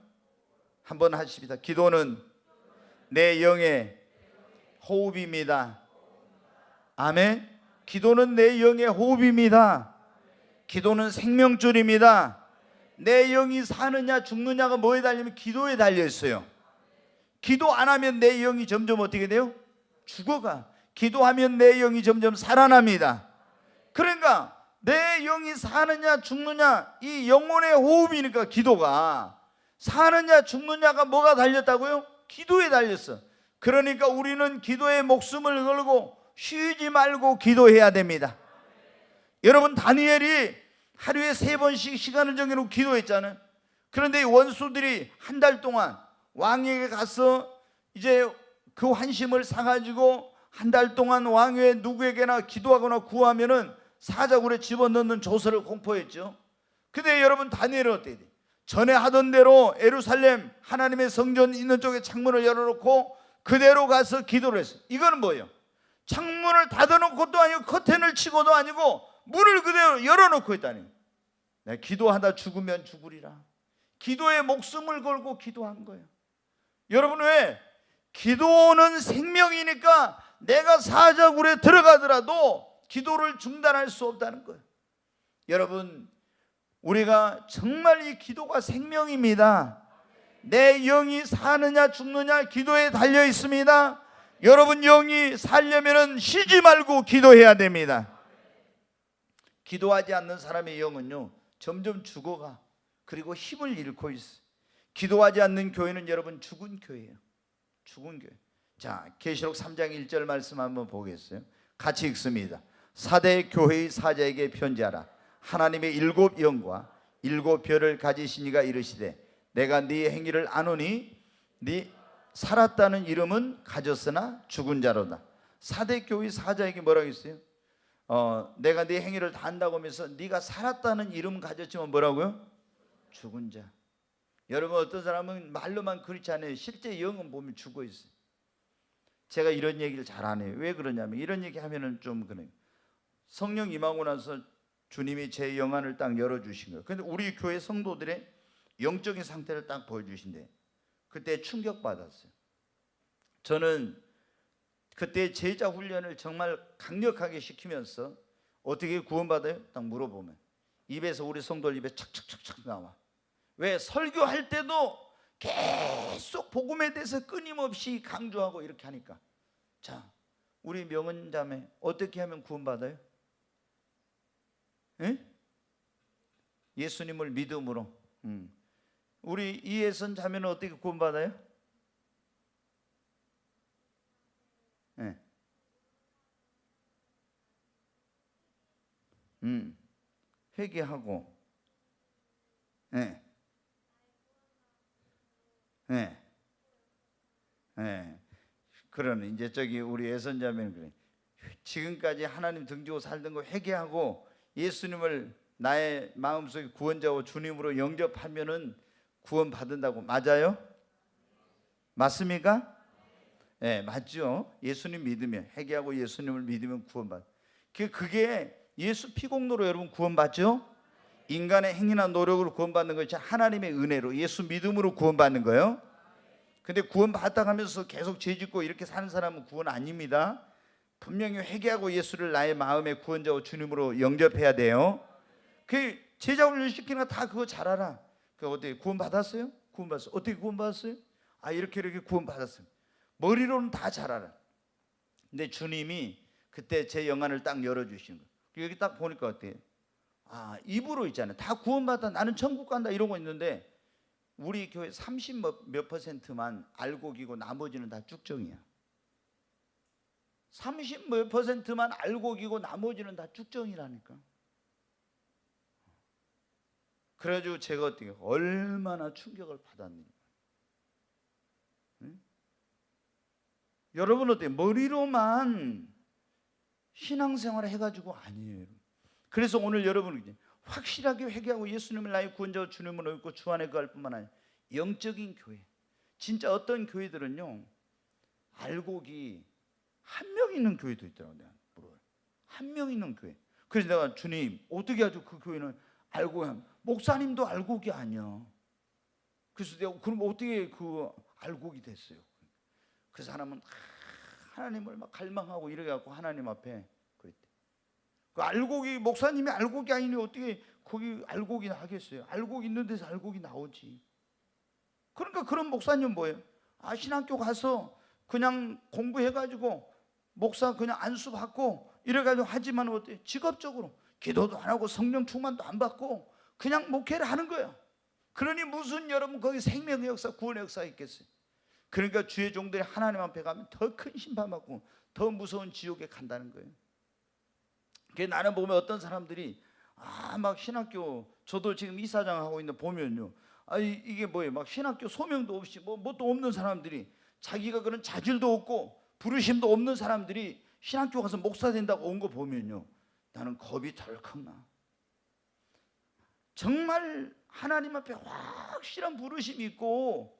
한번 하십니다. 기도는 내 영의 호흡입니다. 아멘. 기도는 내 영의 호흡입니다. 기도는 생명줄입니다. 내 영이 사느냐 죽느냐가 뭐에 달리면 기도에 달려 있어요. 기도 안 하면 내 영이 점점 어떻게 돼요? 죽어가. 기도하면 내 영이 점점 살아납니다. 그러니까 내 영이 사느냐 죽느냐 이 영혼의 호흡이니까 기도가 사느냐 죽느냐가 뭐가 달렸다고요? 기도에 달렸어. 그러니까 우리는 기도에 목숨을 걸고 쉬지 말고 기도해야 됩니다. 여러분 다니엘이 하루에 3번씩 시간을 정해놓고 기도했잖아요. 그런데 원수들이 한 달 동안 왕에게 가서 이제 그 환심을 사가지고 한 달 동안 왕의 누구에게나 기도하거나 구하면은 사자굴에 집어넣는 조서를 공포했죠. 근데 여러분 다니엘은 어떻게 돼? 전에 하던 대로 예루살렘 하나님의 성전 있는 쪽에 창문을 열어놓고 그대로 가서 기도를 했어요. 이거는 뭐예요? 창문을 닫아놓은 것도 아니고 커튼을 치고도 아니고 문을 그대로 열어놓고 있다니. 내가 기도하다 죽으면 죽으리라. 기도에 목숨을 걸고 기도한 거예요. 여러분 왜? 기도는 생명이니까 내가 사자굴에 들어가더라도 기도를 중단할 수 없다는 거예요. 여러분 우리가 정말 이 기도가 생명입니다. 내 영이 사느냐 죽느냐 기도에 달려 있습니다. 여러분 영이 살려면 쉬지 말고 기도해야 됩니다. 기도하지 않는 사람의 영은요 점점 죽어가. 그리고 힘을 잃고 있어요. 기도하지 않는 교회는 여러분 죽은 교회예요. 죽은 교회. 자, 계시록 3장 1절 말씀 한번 보겠어요. 같이 읽습니다. 사대 교회의 사자에게 편지하라. 하나님의 7 영과 7 별을 가지신 이가 이르시되 내가 네 행위를 아노니 네 살았다는 이름은 가졌으나 죽은 자로다. 사대 교회의 사자에게 뭐라고 했어요? 내가 네 행위를 다 한다고 하면서 네가 살았다는 이름 가졌지만 뭐라고요? 죽은 자. 여러분 어떤 사람은 말로만 그렇지 않아요. 실제 영은 보면 죽어 있어요. 제가 이런 얘기를 잘 안 해요. 왜 그러냐면 이런 얘기 하면은 좀 그래요. 성령 임하고 나서 주님이 제 영안을 딱 열어주신 거예요. 그런데 우리 교회 성도들의 영적인 상태를 딱 보여주신대. 그때 충격받았어요. 저는 그때 제자 훈련을 정말 강력하게 시키면서 어떻게 구원받아요? 딱 물어보면 입에서 우리 성도들 입에 착착착착 나와. 왜? 설교할 때도 계속 복음에 대해서 끊임없이 강조하고 이렇게 하니까. 자, 우리 명은 자매 어떻게 하면 구원받아요? 에? 예수님을 믿음으로. 우리 이혜선 자매는 어떻게 구원받아요? 네. 회개하고. 네. 네. 네. 그러는 이제 저기 우리 예선자매는 그래. 지금까지 하나님 등지고 살던 거 회개하고 예수님을 나의 마음속에 구원자고 주님으로 영접하면은 구원 받는다고. 맞아요? 맞습니까? 네, 맞죠. 예수님 믿으면, 회개하고 예수님을 믿으면 구원받아. 그게 예수 피공로로 여러분 구원받죠? 인간의 행위나 노력으로 구원받는 것이 하나님의 은혜로 예수 믿음으로 구원받는 거예요. 근데 구원받다 가면서 계속 죄짓고 이렇게 사는 사람은 구원 아닙니다. 분명히 회개하고 예수를 나의 마음의 구원자와 주님으로 영접해야 돼요. 그 제자 훈련 시키는 거 다 그거 잘 알아. 그 어떻게 구원받았어요? 구원받았어요. 어떻게 구원받았어요? 아, 이렇게 구원받았어요. 머리로는 다 잘 알아. 근데 주님이 그때 제 영안을 딱 열어주신 거예요. 여기 딱 보니까 어때요? 아, 입으로 있잖아요. 다 구원받아, 나는 천국 간다 이런 거 있는데 우리 교회 30몇 %만 알곡이고 나머지는 다 쭉정이야. 30몇 %만 알곡이고 나머지는 다 쭉정이라니까. 그래가지고 제가 어떻게 얼마나 충격을 받았는지. 응? 여러분 어때요? 머리로만 신앙생활을 해가지고 아니에요. 그래서 오늘 여러분 확실하게 회개하고 예수님을 나의 구원자와 주님으로 믿고 주 안에 거할 뿐만 아니라 영적인 교회. 진짜 어떤 교회들은요 알곡이 한 명 있는 교회도 있더라고요. 한 명 있는 교회. 그래서 내가 주님 어떻게 하죠? 그 교회는 알곡이, 목사님도 알곡이 아니야. 그래서 내가 그럼 어떻게 그 알곡이 됐어요? 그 사람은 하나님을 막 갈망하고 이래갖고 하나님 앞에 그랬대. 그 알곡이, 목사님이 알곡이 아니니 어떻게 거기 알곡이 나겠어요? 알곡 있는 데서 알곡이 나오지. 그러니까 그런 목사님 뭐예요? 아, 신학교 가서 그냥 공부해가지고 목사 그냥 안수 받고 이래가지고 하지만 어때? 직업적으로 기도도 안 하고 성령 충만도 안 받고 그냥 목회를 하는 거예요. 그러니 무슨 여러분 거기 생명의 역사, 구원의 역사가 있겠어요? 그러니까 주의 종들이 하나님 앞에 가면 더 큰 심판받고 더 무서운 지옥에 간다는 거예요. 그래서 나는 보면 어떤 사람들이 막 신학교, 저도 지금 이사장 하고 있는 보면요, 이게 뭐예요? 막 신학교 소명도 없이 뭣도 없는 사람들이, 자기가 그런 자질도 없고 부르심도 없는 사람들이 신학교 가서 목사 된다고 온 거 보면요, 나는 겁이 덜컥 나. 정말 하나님 앞에 확실한 부르심이 있고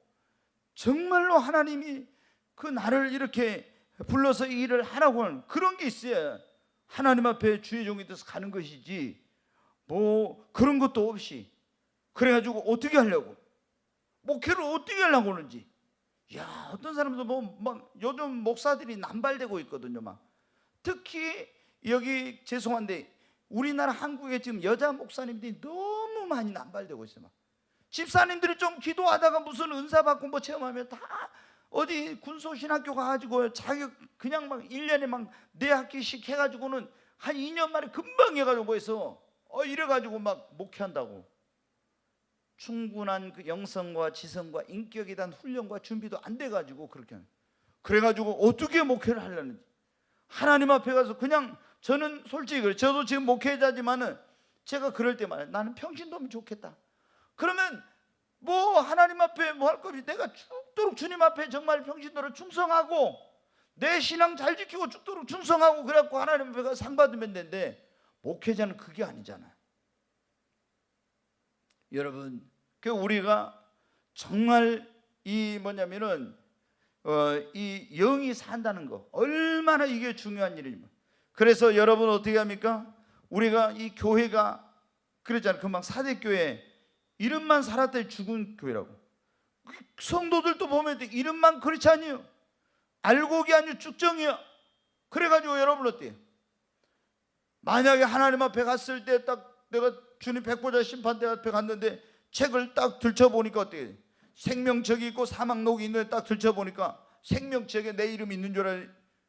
정말로 하나님이 그 나를 이렇게 불러서 이 일을 하라고 하는 그런 게 있어야 하나님 앞에 주의 종이 돼서 가는 것이지, 뭐 그런 것도 없이 그래가지고 어떻게 하려고, 목회를 어떻게 하려고 하는지. 야, 어떤 사람도 막 요즘 목사들이 남발되고 있거든요. 막 특히 여기 죄송한데 우리나라 한국에 지금 여자 목사님들이 너무 많이 남발되고 있어요. 막. 집사님들이 좀 기도하다가 무슨 은사 받고 뭐 체험하면 다 어디 군소신학교 가가지고 자격 그냥 막 1년에 막 4학기씩 해가지고는 한 2년 만에 금방 해가지고 뭐해서 이래가지고 막 목회한다고. 충분한 그 영성과 지성과 인격에 대한 훈련과 준비도 안 돼가지고 그렇게 그래가지고 어떻게 목회를 하려는지 하나님 앞에 가서 그냥 저는 솔직히 그래요. 저도 지금 목회자지만은 제가 그럴 때마다 나는 평신도면 좋겠다. 그러면 뭐 하나님 앞에 뭐 할 거지. 내가 죽도록 주님 앞에 정말 평신도로 충성하고 내 신앙 잘 지키고 죽도록 충성하고 그래갖고 하나님 앞에 가서 상 받으면 되는데 목회자는 그게 아니잖아요. 여러분, 그 우리가 정말 이 뭐냐면은 이 영이 산다는 거 얼마나 이게 중요한 일입니까? 그래서 여러분 어떻게 합니까? 우리가 이 교회가 그랬잖아요. 금방 사대교회 이름만 살았더니 죽은 교회라고. 성도들도 보면 이름만 그렇지 아니에요. 알곡이 아니고 쭉정이야. 그래가지고 여러분 어때요? 만약에 하나님 앞에 갔을 때 딱 내가 주님 백보자 심판대 앞에 갔는데 책을 딱 들춰보니까 어때요? 생명책이 있고 사망록이 있는데 딱 들춰보니까 생명책에 내 이름 있는 줄 알아요.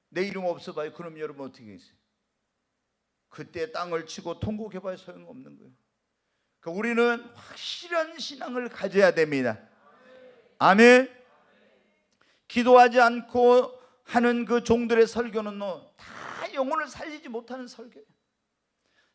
내 이름 없어봐요. 그럼 여러분 어떻게 했어요? 그때 땅을 치고 통곡해봐야 소용없는 거예요. 그러니까 우리는 확실한 신앙을 가져야 됩니다. 아멘. 기도하지 않고 하는 그 종들의 설교는 다 영혼을 살리지 못하는 설교예요.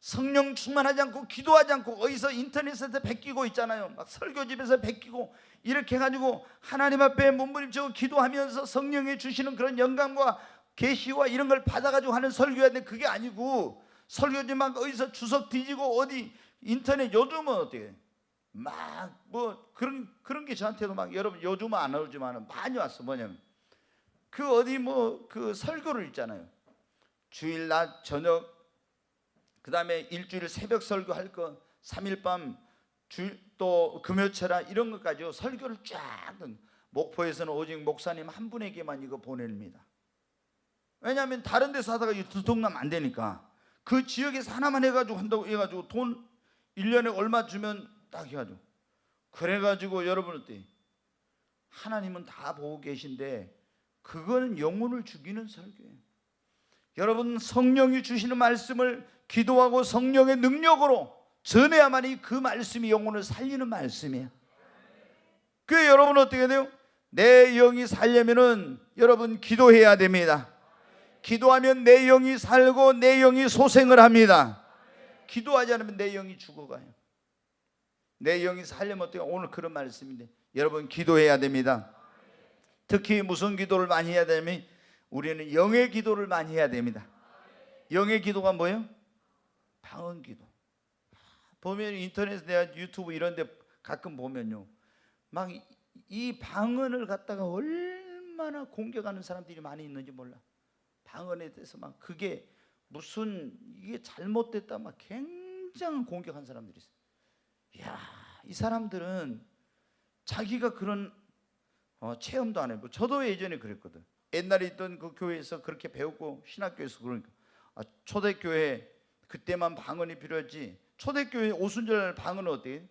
성령 충만하지 않고 기도하지 않고 어디서 인터넷에서 베끼고 있잖아요. 막 설교집에서 베끼고 이렇게 해가지고 하나님 앞에 몸부림치고 기도하면서 성령이 주시는 그런 영감과 계시와 이런 걸 받아가지고 하는 설교해야 돼. 그게 아니고 설교집 막 어디서 주석 뒤지고 어디 인터넷 요즘은 어떻게 막 뭐 그런 게 저한테도 막 여러분 요즘은 안 오지만 많이 왔어. 뭐냐면 그 어디 뭐 그 설교를 있잖아요. 주일 낮 저녁 그 다음에 일주일 새벽 설교할 거 3일 밤 또 금요철아 이런 것까지요. 설교를 쫙 목포에서는 오직 목사님 한 분에게만 이거 보냅니다. 왜냐하면 다른 데서 하다가 두통나면 안 되니까 그 지역에서 하나만 해가지고 한다고 해가지고 돈 1년에 얼마 주면 딱 해가지고 그래가지고 여러분 어때요? 하나님은 다 보고 계신데 그거는 영혼을 죽이는 설교예요. 여러분 성령이 주시는 말씀을 기도하고 성령의 능력으로 전해야만이 그 말씀이 영혼을 살리는 말씀이에요. 그 여러분 어떻게 돼요? 내 영이 살려면은 여러분 기도해야 됩니다. 기도하면 내 영이 살고 내 영이 소생을 합니다. 기도하지 않으면 내 영이 죽어가요. 내 영이 살려면 어때요? 오늘 그런 말씀인데 여러분 기도해야 됩니다. 특히 무슨 기도를 많이 해야 되냐면 우리는 영의 기도를 많이 해야 됩니다. 영의 기도가 뭐예요? 방언 기도. 보면 인터넷 내가 유튜브 이런 데 가끔 보면요 막 이 방언을 갖다가 얼마나 공격하는 사람들이 많이 있는지 몰라. 방언에 대해서 막 그게 무슨 이게 잘못됐다 막 굉장한 공격한 사람들이 있어요. 이야, 이 사람들은 자기가 그런 체험도 안 해보고 저도 예전에 그랬거든. 옛날에 있던 그 교회에서 그렇게 배웠고 신학교에서 그러니까 초대교회 그때만 방언이 필요하지 초대교회 오순절 방언은 어때요?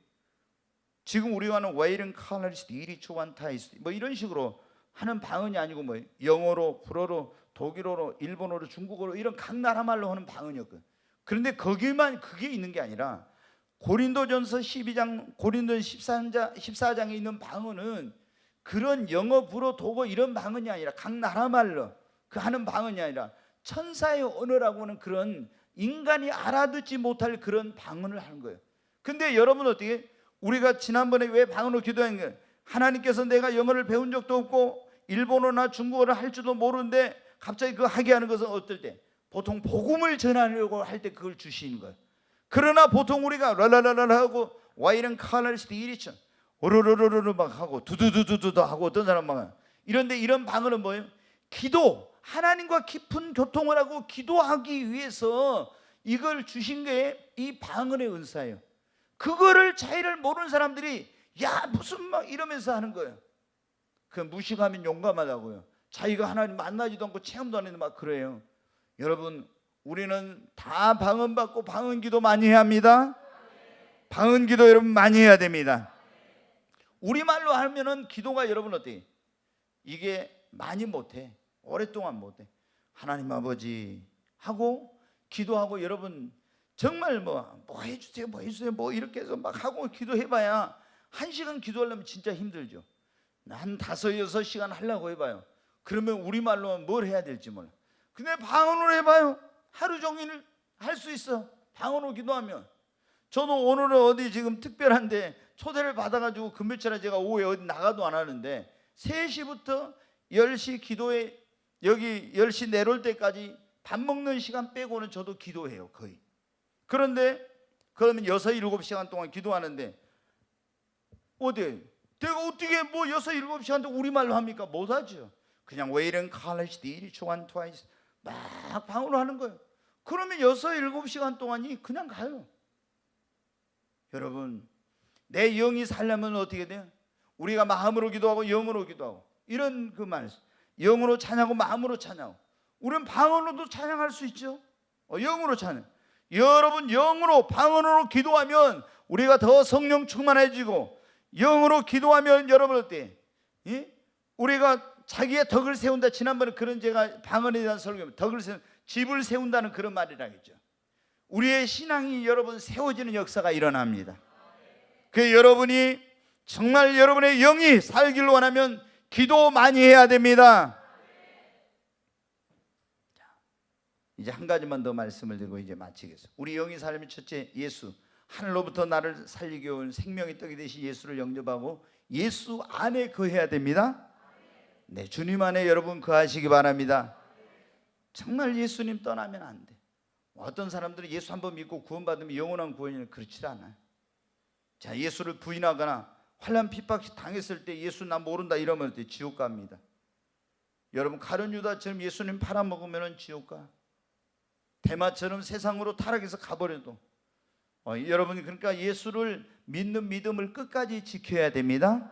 지금 우리가 하는 웨이른 칼라리스트 이리초완타이스 뭐 이런 식으로 하는 방언이 아니고 뭐 영어로 불어로 독일어로 일본어로 중국어로 이런 각 나라 말로 하는 방언이었거든. 그런데 거기만 그게 있는 게 아니라 고린도전서 12장 고린도 14장에 있는 방언은 그런 영어 불어 독어 이런 방언이 아니라 각 나라 말로 그 하는 방언이 아니라 천사의 언어라고 하는 그런 인간이 알아듣지 못할 그런 방언을 하는 거예요. 근데 여러분 어떻게 우리가 지난번에 왜 방언으로 기도한 거예요? 하나님께서 내가 영어를 배운 적도 없고 일본어나 중국어를 할 줄도 모르는데 갑자기 그거 하게 하는 것은 어떨 때? 보통 복음을 전하려고 할 때 그걸 주시는 거예요. 그러나 보통 우리가 랄랄랄랄 하고 와이런 칼날스도 이리쳐 오르르르르 막 하고 두두두두두 하고 어떤 사람 막 이런데 이런 방언은 뭐예요? 기도 하나님과 깊은 교통을 하고 기도하기 위해서 이걸 주신 게 이 방언의 은사예요. 그거를 차이를 모르는 사람들이 야 무슨 막 이러면서 하는 거예요. 그 무식하면 용감하다고요. 자기가 하나님 만나지도 않고 체험도 안 했는데 막 그래요. 여러분 우리는 다 방언받고 방언기도 많이 해야 합니다. 방언기도 여러분 많이 해야 됩니다. 우리말로 하면은 기도가 여러분 어때요? 이게 많이 못해. 오랫동안 못해. 하나님 아버지 하고 기도하고 여러분 정말 뭐 해주세요 뭐 해주세요 뭐 이렇게 해서 막 하고 기도해봐야 1시간 기도하려면 진짜 힘들죠. 한 5, 6시간 하려고 해봐요. 그러면 우리말로 뭘 해야 될지 몰라. 근데 방언으로 해봐요. 하루 종일 할 수 있어. 방언으로 기도하면. 저도 오늘은 어디 지금 특별한데 초대를 받아가지고 금요일에 제가 오후에 어디 나가도 안 하는데 3시부터 10시 기도에 여기 10시 내려올 때까지 밥 먹는 시간 빼고는 저도 기도해요 거의. 그런데 그러면 6, 7시간 동안 기도하는데 어디 내가 어떻게 뭐 6, 7시간 동안 우리말로 합니까? 못하죠. 그냥 웨이런 칼레지 디리 초한 트와이스 막 방언으로 하는 거예요. 그러면 6, 7시간 동안이 그냥 가요. 여러분 내 영이 살려면 어떻게 돼요? 우리가 마음으로 기도하고 영으로 기도하고 이런 그 말 영으로 찬양하고 마음으로 찬양하고 우리는 방언으로도 찬양할 수 있죠. 영으로 찬양. 여러분 영으로 방언으로 기도하면 우리가 더 성령 충만해지고 영으로 기도하면 여러분 어때? 우리가 자기의 덕을 세운다. 지난번에 그런 제가 방언에 대한 설교 덕을 세운 집을 세운다는 그런 말이라겠죠. 우리의 신앙이 여러분 세워지는 역사가 일어납니다. 그 여러분이 정말 여러분의 영이 살기를 원하면 기도 많이 해야 됩니다. 자, 이제 한 가지만 더 말씀을 드리고 이제 마치겠습니다. 우리 영이 살면 첫째 예수 하늘로부터 나를 살리게 온 생명의 떡이 되신 예수를 영접하고 예수 안에 거해야 됩니다. 네, 주님 안에 여러분 거하시기 바랍니다. 정말 예수님 떠나면 안 돼. 어떤 사람들은 예수 한번 믿고 구원받으면 영원한 구원이는 그렇지 않아요. 자, 예수를 부인하거나 환난 핍박 당했을 때 예수 나 모른다 이러면 지옥 갑니다. 여러분 가룟 유다처럼 예수님 팔아먹으면 지옥 가. 대마처럼 세상으로 타락해서 가버려도 여러분 그러니까 예수를 믿는 믿음을 끝까지 지켜야 됩니다.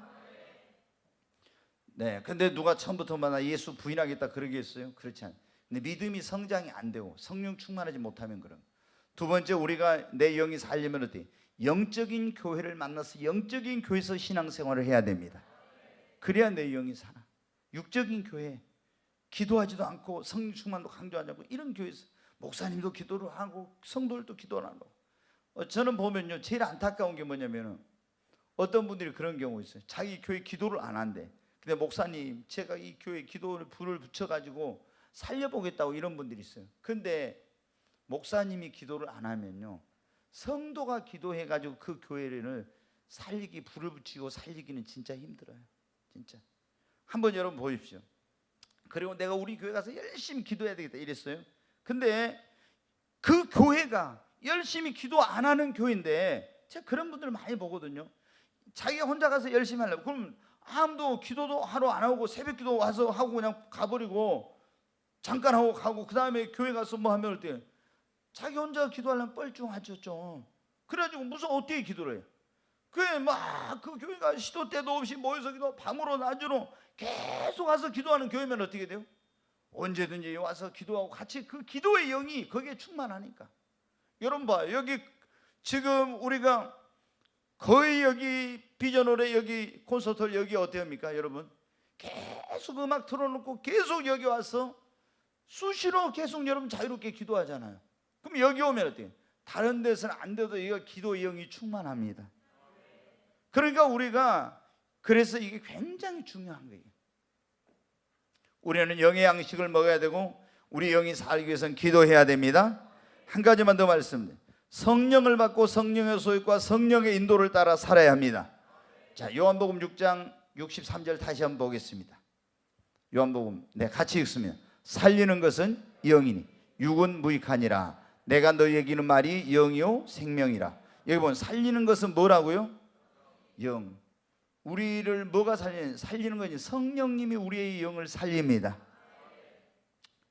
네, 근데 누가 처음부터 나 예수 부인하겠다 그러겠어요? 그렇지 않아요. 근데 믿음이 성장이 안 되고 성령 충만하지 못하면 그런. 두 번째 우리가 내 영이 살려면 어때? 영적인 교회를 만나서 영적인 교회에서 신앙생활을 해야 됩니다. 그래야 내 영이 살아. 육적인 교회 기도하지도 않고 성령 충만도 강조하지 않고 이런 교회에서 목사님도 기도를 하고 성도들도 기도를 하고 저는 보면요 제일 안타까운 게 뭐냐면 어떤 분들이 그런 경우 있어요. 자기 교회 기도를 안 한대. 근데 목사님 제가 이 교회 기도를 불을 붙여가지고 살려보겠다고 이런 분들이 있어요. 근데 목사님이 기도를 안 하면요 성도가 기도해가지고 그 교회를 살리기 불을 붙이고 살리기는 진짜 힘들어요. 진짜 한번 여러분 보십시오. 그리고 내가 우리 교회 가서 열심히 기도해야 되겠다 이랬어요. 근데 그 교회가 열심히 기도 안 하는 교회인데 제가 그런 분들을 많이 보거든요. 자기가 혼자 가서 열심히 하려고 그럼 아무도 기도도 하러 안 하고 새벽 기도 와서 하고 그냥 가버리고 잠깐 하고 가고 그 다음에 교회 가서 뭐 하면 어때요? 자기 혼자 기도하려면 뻘쭘하죠 좀. 그래가지고 무슨 어떻게 기도를 해요? 그게 막 그 교회가 시도 때도 없이 모여서 기도 밤으로 낮으로 계속 와서 기도하는 교회면 어떻게 돼요? 언제든지 와서 기도하고 같이 그 기도의 영이 거기에 충만하니까. 여러분 봐 여기 지금 우리가 거의 여기 비전홀에 여기 콘서트홀 여기 어때합니까 여러분? 계속 음악 틀어놓고 계속 여기 와서 수시로 계속 여러분 자유롭게 기도하잖아요. 그럼 여기 오면 어때요? 다른 데서는 안 돼도 이거 기도의 영이 충만합니다. 그러니까 우리가 그래서 이게 굉장히 중요한 거예요. 우리는 영의 양식을 먹어야 되고 우리 영이 살기 위해서는 기도해야 됩니다. 한 가지만 더 말씀드립니다. 성령을 받고 성령의 소유과 성령의 인도를 따라 살아야 합니다. 자, 요한복음 6장 63절 다시 한번 보겠습니다. 요한복음 같이 읽으면 살리는 것은 영이니 육은 무익하니라. 내가 너희에게 이르는 말이 영이요 생명이라. 여기 보면 살리는 것은 뭐라고요? 영. 우리를 뭐가 살리는 거지? 성령님이 우리의 영을 살립니다.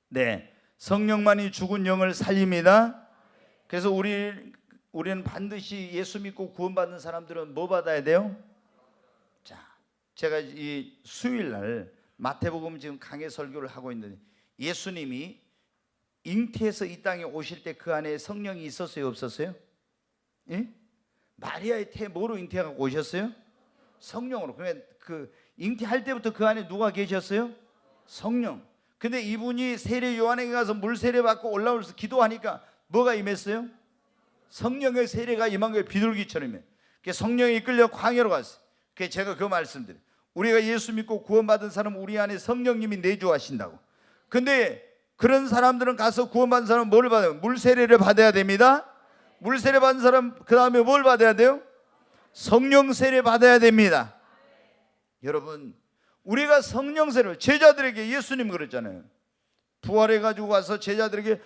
네, 성령만이 죽은 영을 살립니다. 그래서 우리는 반드시 예수 믿고 구원받는 사람들은 뭐 받아야 돼요? 자, 제가 이 수요일 날 마태복음 지금 강해 설교를 하고 있는데 예수님이 잉태해서 이 땅에 오실 때 그 안에 성령이 있었어요, 없었어요? 예? 마리아의 태 뭐로 잉태하고 오셨어요? 성령으로. 그러니까 그 잉태할 때부터 그 안에 누가 계셨어요? 성령. 근데 이분이 세례 요한에게 가서 물 세례 받고 올라오면서 기도하니까 뭐가 임했어요? 성령의 세례가 임한 거예요. 비둘기처럼요. 성령이 이끌려 광야로 갔어요. 제가 그 말씀드려요. 우리가 예수 믿고 구원받은 사람은 우리 안에 성령님이 내주하신다고. 근데 그런 사람들은 가서 구원받은 사람은 뭘 받아요? 물 세례를 받아야 됩니다. 물 세례 받은 사람 그 다음에 뭘 받아야 돼요? 성령 세례 받아야 됩니다. 여러분, 우리가 성령 세례를 제자들에게, 예수님 그랬잖아요. 부활해 가지고 와서 제자들에게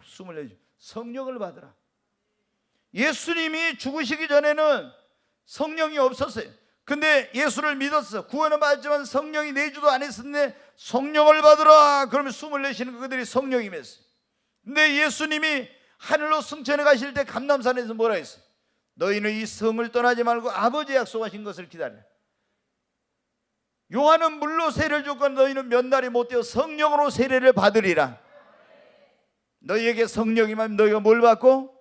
숨을 내주 성령을 받으라. 예수님이 죽으시기 전에는 성령이 없었어요. 근데 예수를 믿었어. 구원은 받았지만 성령이 내주도 안 했었는데 성령을 받으라 그러면 숨을 내쉬는 그들이 성령이 맺었어요. 근데 예수님이 하늘로 승천해 가실 때 감람산에서 뭐라 했어요? 너희는 이 성을 떠나지 말고 아버지 약속하신 것을 기다려. 요한은 물로 세례를 줬고 너희는 몇 날이 못 되어 성령으로 세례를 받으리라. 너희에게 성령이 임하면 너희가 뭘 받고?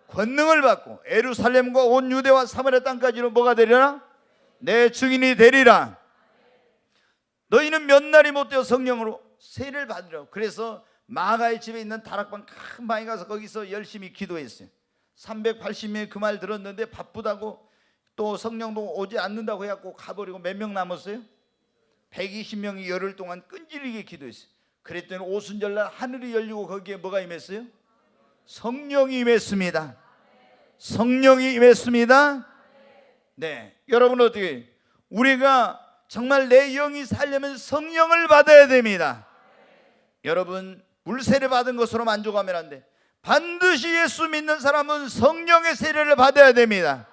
권능을 받고 예루살렘과 온 유대와 사마리아 땅까지는 뭐가 되리라? 내 증인이 되리라. 너희는 몇 날이 못 되어 성령으로 세례를 받으라고. 그래서 마가의 집에 있는 다락방 큰 방에 가서 거기서 열심히 기도했어요. 380명이 그 말 들었는데 바쁘다고 또 성령도 오지 않는다고 해갖고 가버리고 몇 명 남았어요? 120명이 열흘 동안 끈질기게 기도했어요. 그랬더니 오순절날 하늘이 열리고 거기에 뭐가 임했어요? 성령이 임했습니다. 성령이 임했습니다. 네, 여러분 어떻게? 우리가 정말 내 영이 살려면 성령을 받아야 됩니다. 여러분, 물세례 받은 것으로 만족하면 안 돼. 반드시 예수 믿는 사람은 성령의 세례를 받아야 됩니다.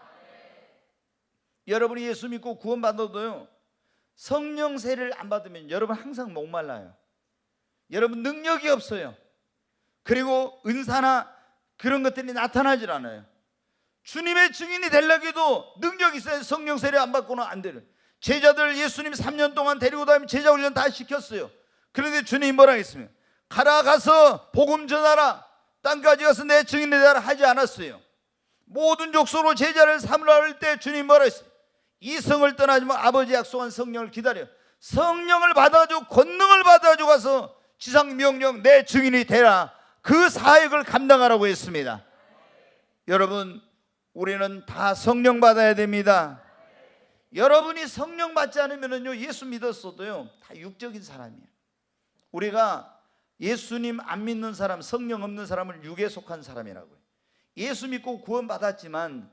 여러분이 예수 믿고 구원 받아도요, 성령 세례를 안 받으면 여러분 항상 목말라요. 여러분 능력이 없어요. 그리고 은사나 그런 것들이 나타나질 않아요. 주님의 증인이 되려고 해도 능력이 있어야 성령 세례 안 받고는 안 돼요. 제자들 예수님 3년 동안 데리고 다니면 제자 훈련 다 시켰어요. 그런데 주님이 뭐라 했습니까? 가라, 가서 복음 전하라, 땅까지 가서 내 증인이 되라 하지 않았어요. 모든 족속으로 제자를 삼으라 할 때 주님 뭐라 했어요? 이 성을 떠나지 마, 아버지 약속한 성령을 기다려. 성령을 받아주고 권능을 받아주고 가서 지상 명령 내 증인이 되라, 그 사역을 감당하라고 했습니다. 여러분, 우리는 다 성령 받아야 됩니다. 여러분이 성령 받지 않으면요, 예수 믿었어도요 다 육적인 사람이에요. 우리가 예수님 안 믿는 사람, 성령 없는 사람을 육에 속한 사람이라고요. 예수 믿고 구원 받았지만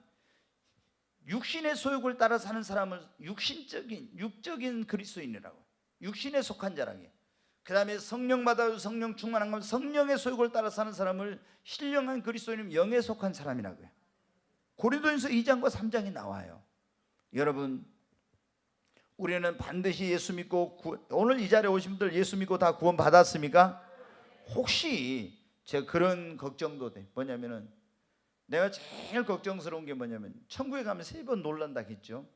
육신의 소욕을 따라 사는 사람을 육적인 그리스도인이라고, 육신에 속한 자라고요. 그 다음에 성령 받아서 성령 충만한 건 성령의 소욕을 따라 사는 사람을 신령한 그리스도인은 영에 속한 사람이라고요. 고린도전서 2장과 3장이 나와요. 여러분, 우리는 반드시 예수 믿고 오늘 이 자리에 오신 분들 예수 믿고 다 구원 받았습니까? 혹시 제가 그런 걱정도 돼. 뭐냐면은 내가 제일 걱정스러운 게 뭐냐면 천국에 가면 3번 놀란다 했죠.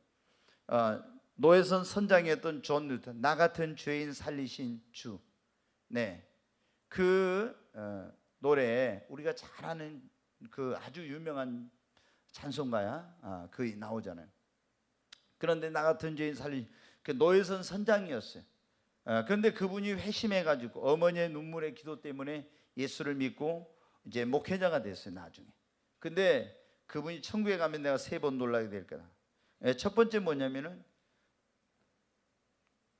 노회선 선장이었던 존 뉴턴, 나 같은 죄인 살리신 주. 네, 그 노래 우리가 잘 아는 그 아주 유명한 찬송가야. 그 나오잖아요. 그런데 나 같은 죄인 살리신 그 노회선 선장이었어요. 그런데 그분이 회심해가지고 어머니의 눈물의 기도 때문에 예수를 믿고 이제 목회자가 됐어요, 나중에. 근데 그분이 천국에 가면 내가 3번 놀라게 될 거다. 첫 번째 뭐냐면은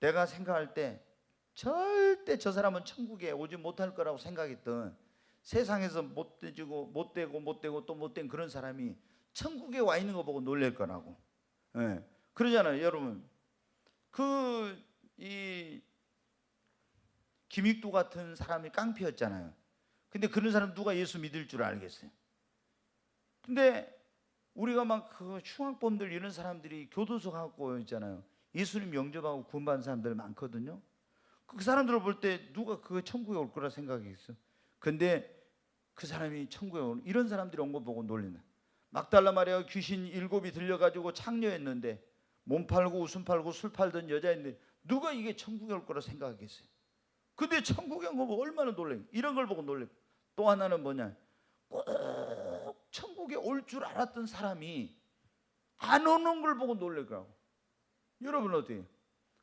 내가 생각할 때 절대 저 사람은 천국에 오지 못할 거라고 생각했던, 세상에서 못되고 또 못된 그런 사람이 천국에 와 있는 거 보고 놀랄 거라고. 그러잖아요, 여러분. 이 김익두 같은 사람이 깡패였잖아요. 근데 그런 사람 누가 예수 믿을 줄 알겠어요? 근데 우리가 막 그 흉악범들 이런 사람들이 교도소 가고 있잖아요. 예수님 영접하고 구원받은 사람들 많거든요. 그 사람들을 볼 때 누가 그 천국에 올 거라 생각했어? 근데 그 사람이 천국에 오는, 이런 사람들이 온 거 보고 놀리는. 막달라 마리아가 귀신 7이 들려가지고 창녀했는데 몸 팔고 웃음 팔고 술 팔던 여자인데 누가 이게 천국에 올 거라 생각했어요? 근데 천국에 온 거 보고 얼마나 놀래. 이런 걸 보고 놀래. 또 하나는 뭐냐, 꼭 천국에 올 줄 알았던 사람이 안 오는 걸 보고 놀래더라고. 여러분 어때요?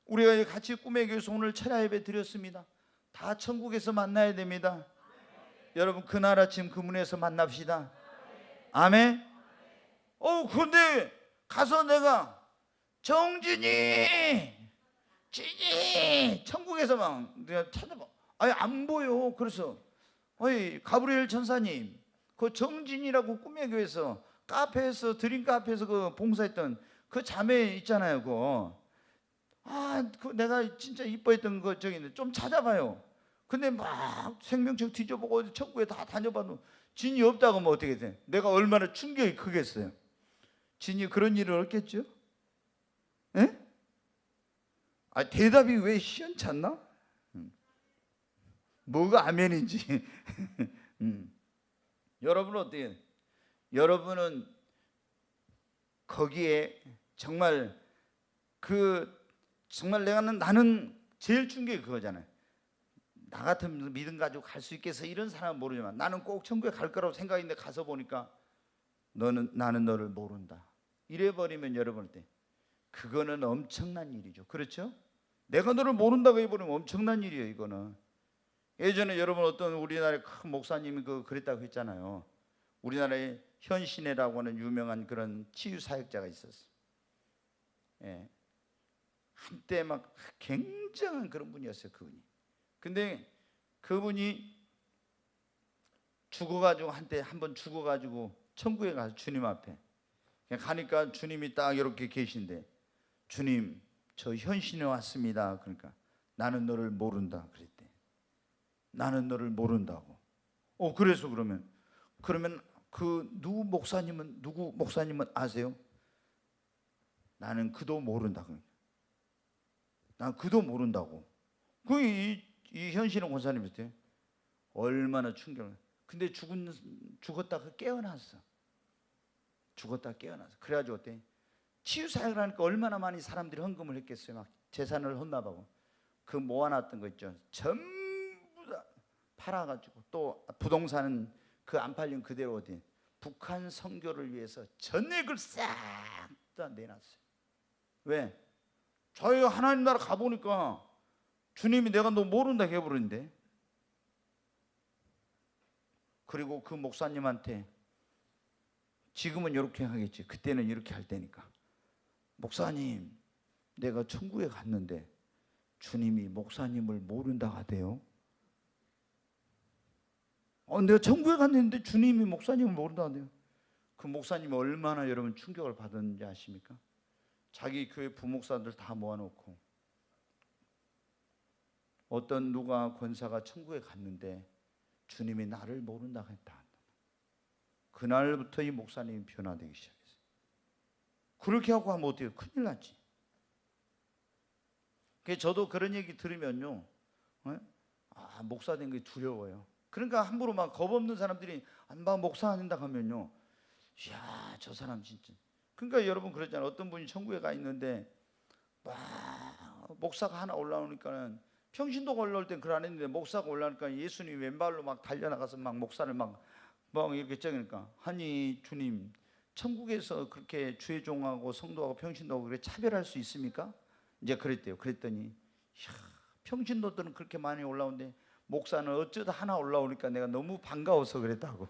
우리가 같이 꿈의 교회에서 오늘 철야 예배 드렸습니다. 다 천국에서 만나야 됩니다. 여러분 그날 아침 그 문에서 만납시다. 아멘. 근데 가서 내가 정진이 천국에서 막 내가 찾아봐. 아니 안 보여. 그래서 가브리엘 천사님, 그 정진이라고 꿈의 교회에서 카페에서 드림 카페에서 그 봉사했던 그 자매 있잖아요. 그 내가 진짜 이뻐했던 거 저기 있는데 좀 찾아봐요. 근데 막 생명책 뒤져보고 천국에 다 다녀봐도 진이 없다고 하면 어떻게 돼? 내가 얼마나 충격이 크겠어요. 진이 그런 일을 얻겠죠? 예? 대답이 왜 시원찮나? 뭐가 아멘인지. 여러분은 어때요? 여러분은 거기에 정말 정말 나는 제일 충격이 그거잖아요. 나 같은 믿음 가지고 갈 수 있겠어? 이런 사람은 모르지만 나는 꼭 천국에 갈 거라고 생각했는데 가서 보니까 나는 너를 모른다. 이래버리면 여러분한테 그거는 엄청난 일이죠. 그렇죠? 내가 너를 모른다고 해버리면 엄청난 일이에요. 이거는 예전에 여러분 어떤 우리나라의 큰 목사님이 그랬다고 했잖아요. 우리나라에 현신혜라고 하는 유명한 그런 치유사역자가 있었어요. 예. 한때 막 굉장한 그런 분이었어요. 그분이. 근데 그분이 죽어가지고 한때 한번 죽어가지고 천국에 가서 주님 앞에 가니까 주님이 딱 이렇게 계신데, 주님 저 현신에 왔습니다. 그러니까 나는 너를 모른다 그랬대. 나는 너를 모른다고. 그래서 그러면 누구 목사님은 아세요? 나는 그도 모른다. 난 그도 모른다고. 이 현신의 권사님한테 얼마나 충격을. 근데 죽었다가 깨어났어. 그래가지고 어때? 치유사역을 하니까 얼마나 많이 사람들이 헌금을 했겠어요. 막 재산을 헌납하고 그 모아놨던 거 있죠. 전부 다 팔아가지고 또 부동산은 그 안 팔린 그대로 어디 북한 선교를 위해서 전액을 싹 다 내놨어요. 왜? 저희가 하나님 나라 가보니까 주님이 내가 너 모른다 해버리는데. 그리고 그 목사님한테 지금은 이렇게 하겠지, 그때는 이렇게 할 테니까, 목사님 내가 천국에 갔는데 주님이 목사님을 모른다 하대요. 내가 천국에 갔는데 주님이 목사님을 모른다 하대요. 그 목사님이 얼마나 여러분 충격을 받았는지 아십니까? 자기 교회 부목사들 다 모아놓고 어떤 누가 권사가 천국에 갔는데 주님이 나를 모른다 했다. 그날부터 이 목사님이 변화되기 시작했어요. 그렇게 하고 하면 어때요? 큰일 났지. 저도 그런 얘기 들으면요, 목사 된 게 두려워요. 그러니까 함부로 막 겁 없는 사람들이 목사 안 된다 하면요, 이야 저 사람 진짜. 그러니까 여러분 그러잖아요. 어떤 분이 천국에 가 있는데 막 목사가 하나 올라오니까는, 평신도가 올라올 땐 그걸 안 했는데 목사가 올라오니까 예수님이 왼발로 막 달려나가서 막 목사를 막 이렇게 쩌니까, 아니 주님 천국에서 그렇게 주의 종하고 성도하고 평신도하고 그렇게 차별할 수 있습니까? 이제 그랬대요. 그랬더니 이야, 평신도들은 그렇게 많이 올라오는데 목사는 어쩌다 하나 올라오니까 내가 너무 반가워서 그랬다고.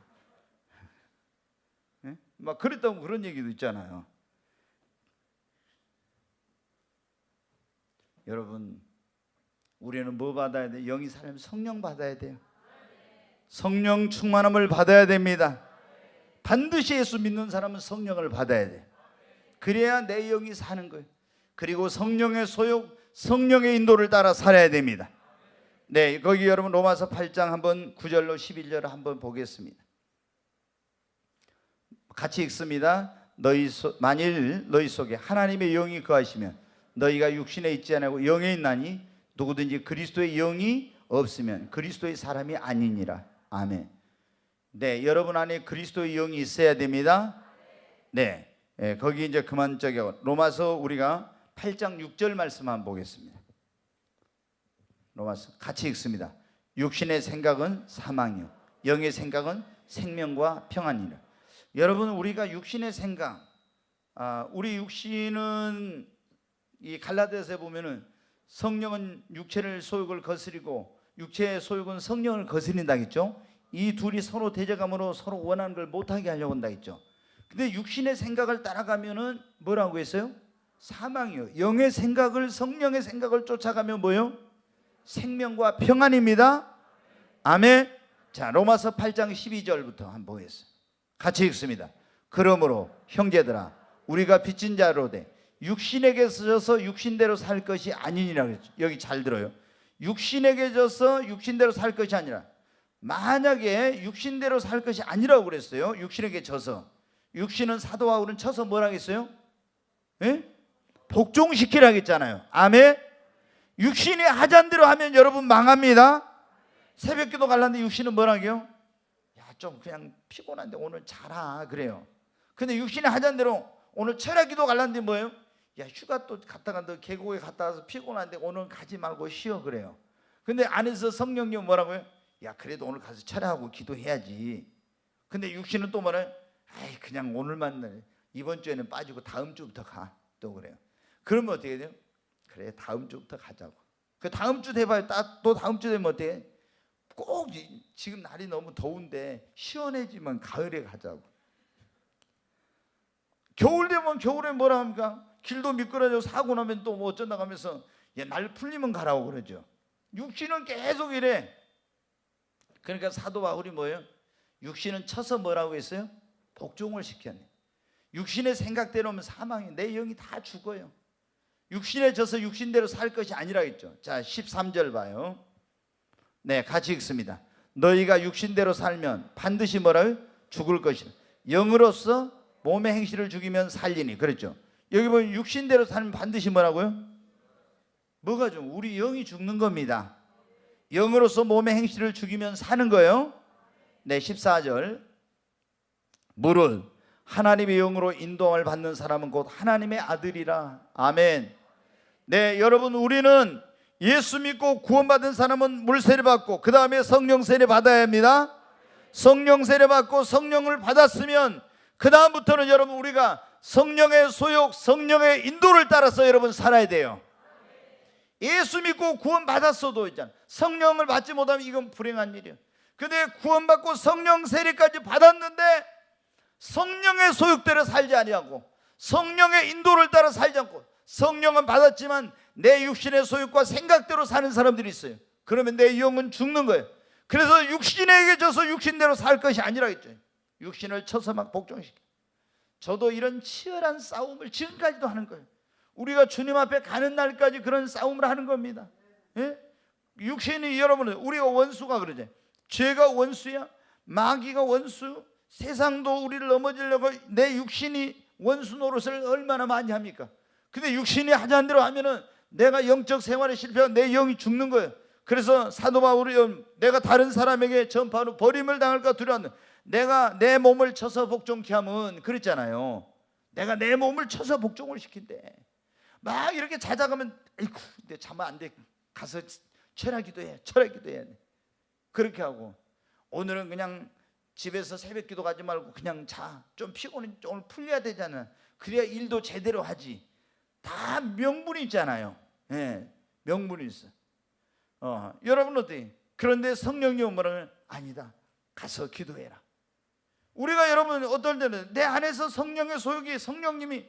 네? 막 그랬다고 그런 얘기도 있잖아요. 여러분 우리는 뭐 받아야 돼요? 영이 살면 성령 받아야 돼요. 성령 충만함을 받아야 됩니다. 반드시 예수 믿는 사람은 성령을 받아야 돼요. 그래야 내 영이 사는 거예요. 그리고 성령의 소욕, 성령의 인도를 따라 살아야 됩니다. 네, 거기 여러분 로마서 8장 한번 9절로 11절 한번 보겠습니다. 같이 읽습니다. 만일 너희 속에 하나님의 영이 거하시면 너희가 육신에 있지 않고 영에 있나니 누구든지 그리스도의 영이 없으면 그리스도의 사람이 아니니라. 아멘. 네, 여러분 안에 그리스도의 영이 있어야 됩니다. 네, 거기 이제 그만 로마서 우리가 8장 6절 말씀 한번 보겠습니다. 로마서 같이 읽습니다. 육신의 생각은 사망이요 영의 생각은 생명과 평안이라. 여러분, 우리가 육신의 생각, 우리 육신은 이 갈라디아서에 보면은 성령은 육체를 소욕을 거스리고 육체의 소욕은 성령을 거스린다 했죠. 이 둘이 서로 대적함으로 서로 원하는 걸 못하게 하려고 한다 했죠. 근데 육신의 생각을 따라가면은 뭐라고 했어요? 사망이요. 영의 생각을, 성령의 생각을 쫓아가면 뭐요? 생명과 평안입니다. 아멘. 자, 로마서 8장 12절부터 한번 보겠습니다. 같이 읽습니다. 그러므로 형제들아, 우리가 빚진 자로되 육신에게 져서 육신대로 살 것이 아니니라 그랬죠. 여기 잘 들어요. 육신에게 져서 육신대로 살 것이 아니라, 만약에 육신대로 살 것이 아니라고 그랬어요. 육신에게 져서. 육신은 사도 바울은 쳐서 뭐라 했어요? 예? 복종시키라 했잖아요. 아멘. 육신이 하자는 대로 하면 여러분 망합니다. 새벽기도 갈랐는데 육신은 뭐라고요? 야, 좀 그냥 피곤한데 오늘 자라 그래요. 근데 육신이 하자는 대로 오늘 철야기도 갈랐는데 뭐예요? 야, 휴가 또 갔다가 너 계곡에 갔다 와서 피곤한데 오늘 가지 말고 쉬어 그래요. 근데 안에서 성령님 뭐라고요? 야, 그래도 오늘 가서 철야하고 기도해야지. 근데 육신은 또 뭐래요? 아이, 그냥 오늘만, 이번 주에는 빠지고 다음 주부터 가. 또 그래요. 그러면 어떻게 돼요? 그래, 다음 주부터 가자고. 그 다음 주 돼봐요. 또 다음 주 되면 어떻게 해? 꼭 지금 날이 너무 더운데 시원해지면 가을에 가자고. 겨울 되면 겨울에 뭐라 합니까? 길도 미끄러져 사고 나면 또 뭐 어쩐다 하면서 날 풀리면 가라고 그러죠. 육신은 계속 이래. 그러니까 사도 바울이 뭐예요? 육신은 쳐서 뭐라고 했어요? 복종을 시켰네. 육신의 생각대로 하면 사망이, 내 영이 다 죽어요. 육신에 져서 육신대로 살 것이 아니라 했죠. 자, 13절 봐요. 네, 같이 읽습니다. 너희가 육신대로 살면 반드시 뭐라고요? 죽을 것이라. 영으로서 몸의 행실을 죽이면 살리니. 그랬죠. 여기 보면 육신대로 살면 반드시 뭐라고요? 뭐가 좀? 우리 영이 죽는 겁니다. 영으로서 몸의 행실을 죽이면 사는 거예요. 네, 14절. 무릇 하나님의 영으로 인도함을 받는 사람은 곧 하나님의 아들이라. 아멘. 네, 여러분, 우리는 예수 믿고 구원받은 사람은 물 세례 받고 그 다음에 성령 세례 받아야 합니다. 성령 세례 받고 성령을 받았으면 그 다음부터는 여러분 우리가 성령의 소욕, 성령의 인도를 따라서 여러분 살아야 돼요. 예수 믿고 구원받았어도 있잖아, 성령을 받지 못하면 이건 불행한 일이에요. 근데 구원받고 성령 세례까지 받았는데 성령의 소욕대로 살지 아니하고 성령의 인도를 따라 살지 않고, 성령은 받았지만 내 육신의 소욕과 생각대로 사는 사람들이 있어요. 그러면 내 영은 죽는 거예요. 그래서 육신에게 져서 육신대로 살 것이 아니라 했죠. 육신을 쳐서 막 복종시켜. 저도 이런 치열한 싸움을 지금까지도 하는 거예요. 우리가 주님 앞에 가는 날까지 그런 싸움을 하는 겁니다. 예? 육신이, 여러분은 우리가 원수가 그러죠. 죄가 원수야, 마귀가 원수, 세상도 우리를 넘어지려고 내 육신이 원수 노릇을 얼마나 많이 합니까? 근데 육신이 하자는 대로 하면은 내가 영적 생활에 실패하고 내 영이 죽는 거예요. 그래서 사도 바울이 내가 다른 사람에게 전파로 버림을 당할까 두려웠는데 내가 내 몸을 쳐서 복종케 하면, 그랬잖아요. 내가 내 몸을 쳐서 복종을 시킨대. 막 이렇게 찾아가면 아이고, 근데 자면 안 돼. 가서 철야기도 해. 그렇게 하고, 오늘은 그냥 집에서 새벽 기도 가지 말고 그냥 자. 좀 피곤해. 오늘 풀려야 되잖아. 그래야 일도 제대로 하지. 다 명분이 있잖아요. 예, 명분이 있어. 여러분 어때요? 그런데 성령님은 뭐라면 아니다. 가서 기도해라. 우리가 여러분 어떨 때는 내 안에서 성령의 소욕이, 성령님이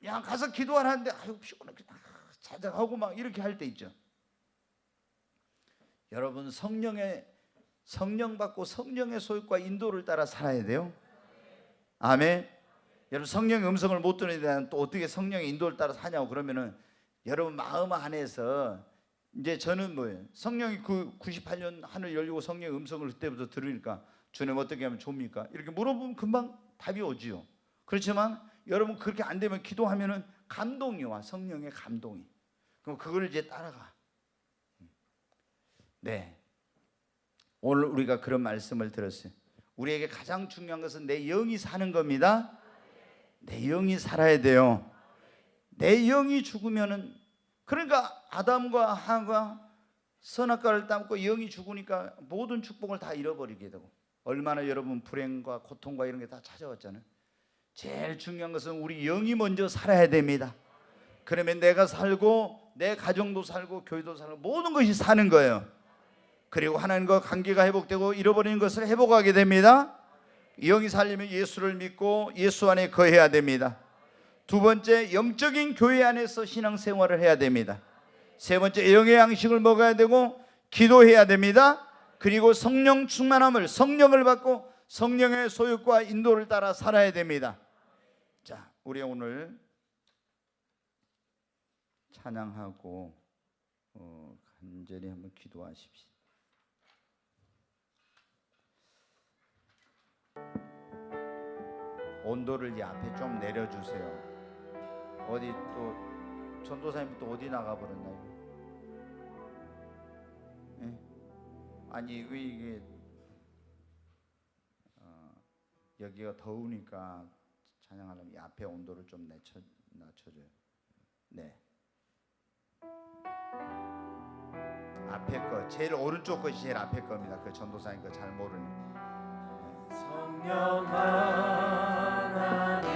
야 가서 기도하라는데 아유 피곤해 찾아가고 막 이렇게 할 때 있죠. 여러분 성령 받고 성령의 소욕과 인도를 따라 살아야 돼요. 아멘. 여러분 성령의 음성을 못 듣는 또 어떻게 성령의 인도를 따라 사냐고 그러면은 여러분 마음 안에서 이제 저는 뭐예요? 성령이 그 98년 하늘 열리고 성령의 음성을 그때부터 들으니까 주님 어떻게 하면 좋습니까? 이렇게 물어보면 금방 답이 오지요. 그렇지만 여러분 그렇게 안 되면 기도하면은 감동이 와. 성령의 감동이. 그럼 그걸 이제 따라가. 네. 오늘 우리가 그런 말씀을 들었어요. 우리에게 가장 중요한 것은 내 영이 사는 겁니다. 내 영이 살아야 돼요. 내 영이 죽으면은, 그러니까 아담과 하와가 선악과를 따먹고 영이 죽으니까 모든 축복을 다 잃어버리게 되고, 얼마나 여러분 불행과 고통과 이런 게 다 찾아왔잖아요. 제일 중요한 것은 우리 영이 먼저 살아야 됩니다. 그러면 내가 살고 내 가정도 살고 교회도 살고 모든 것이 사는 거예요. 그리고 하나님과 관계가 회복되고 잃어버리는 것을 회복하게 됩니다. 영이 살려면 예수를 믿고 예수 안에 거해야 됩니다. 두 번째, 영적인 교회 안에서 신앙생활을 해야 됩니다. 세 번째, 영의 양식을 먹어야 되고 기도해야 됩니다. 그리고 성령 충만함을, 성령을 받고 성령의 소욕과 인도를 따라 살아야 됩니다. 자, 우리 오늘 찬양하고 간절히 한번 기도하십시오. 온도를 이 앞에 좀 내려주세요. 어디 또 전도사님 또 어디 나가버렸나요? 예? 아니 왜 이게 여기가 더우니까 찬양하려면 이 앞에 온도를 좀 낮춰줘요. 네. 앞에 거, 제일 오른쪽 것이 제일 앞에 겁니다. 그 전도사님 거 잘 모르는. 성령 하나님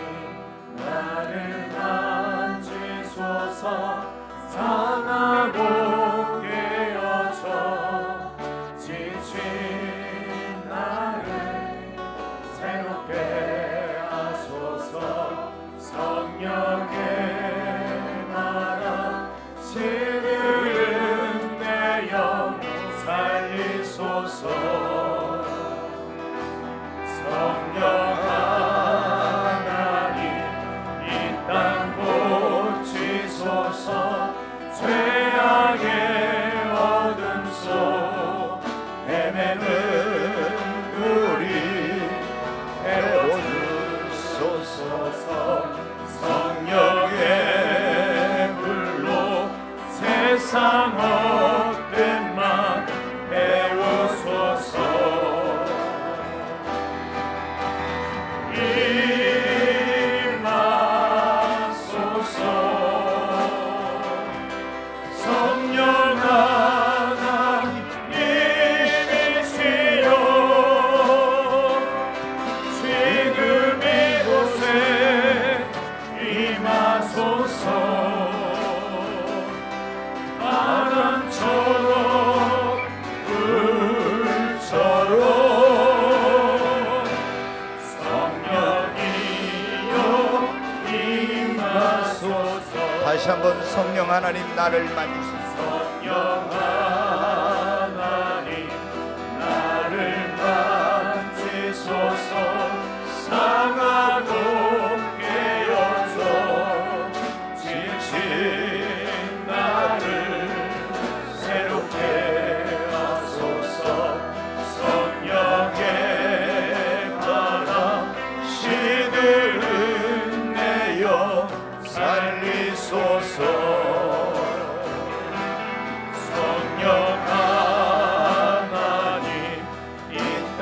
나를 만지소서. 상하고 깨어져 지친 나를 새롭게 하소서. 성령의 바람 시들은 내 영 살리소서. 성령 하나님 이 땅 고치소서. 죄악의 어둠 속 헤매는 우리 깨워주소서. 성령의 불로 세상 헛된 맘 배우소서. 다시 한번 성령 하나님 나를 만지소서. 성령 하나님 나를 만지소서. 상하고 깨어져 지친 나를 새롭게 하소서. 성령의 바람 시들은 내 영 살리소서. 성령 하나님 이 땅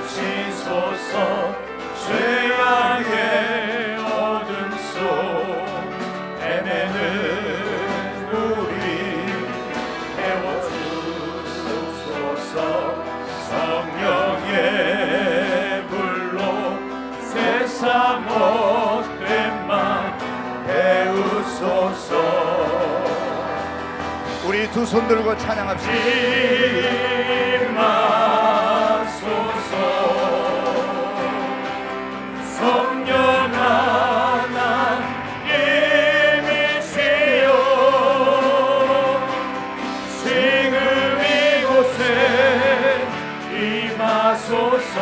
고치소서. 죄악의 어둠 속 헤매는 우리 깨워주소서. 성령의 불로 세상 헛된 맘 배우소서. 우리 두 손 들고 찬양합시다. 임하소서. 성령 하나님이시여 지금 이곳에 임하소서.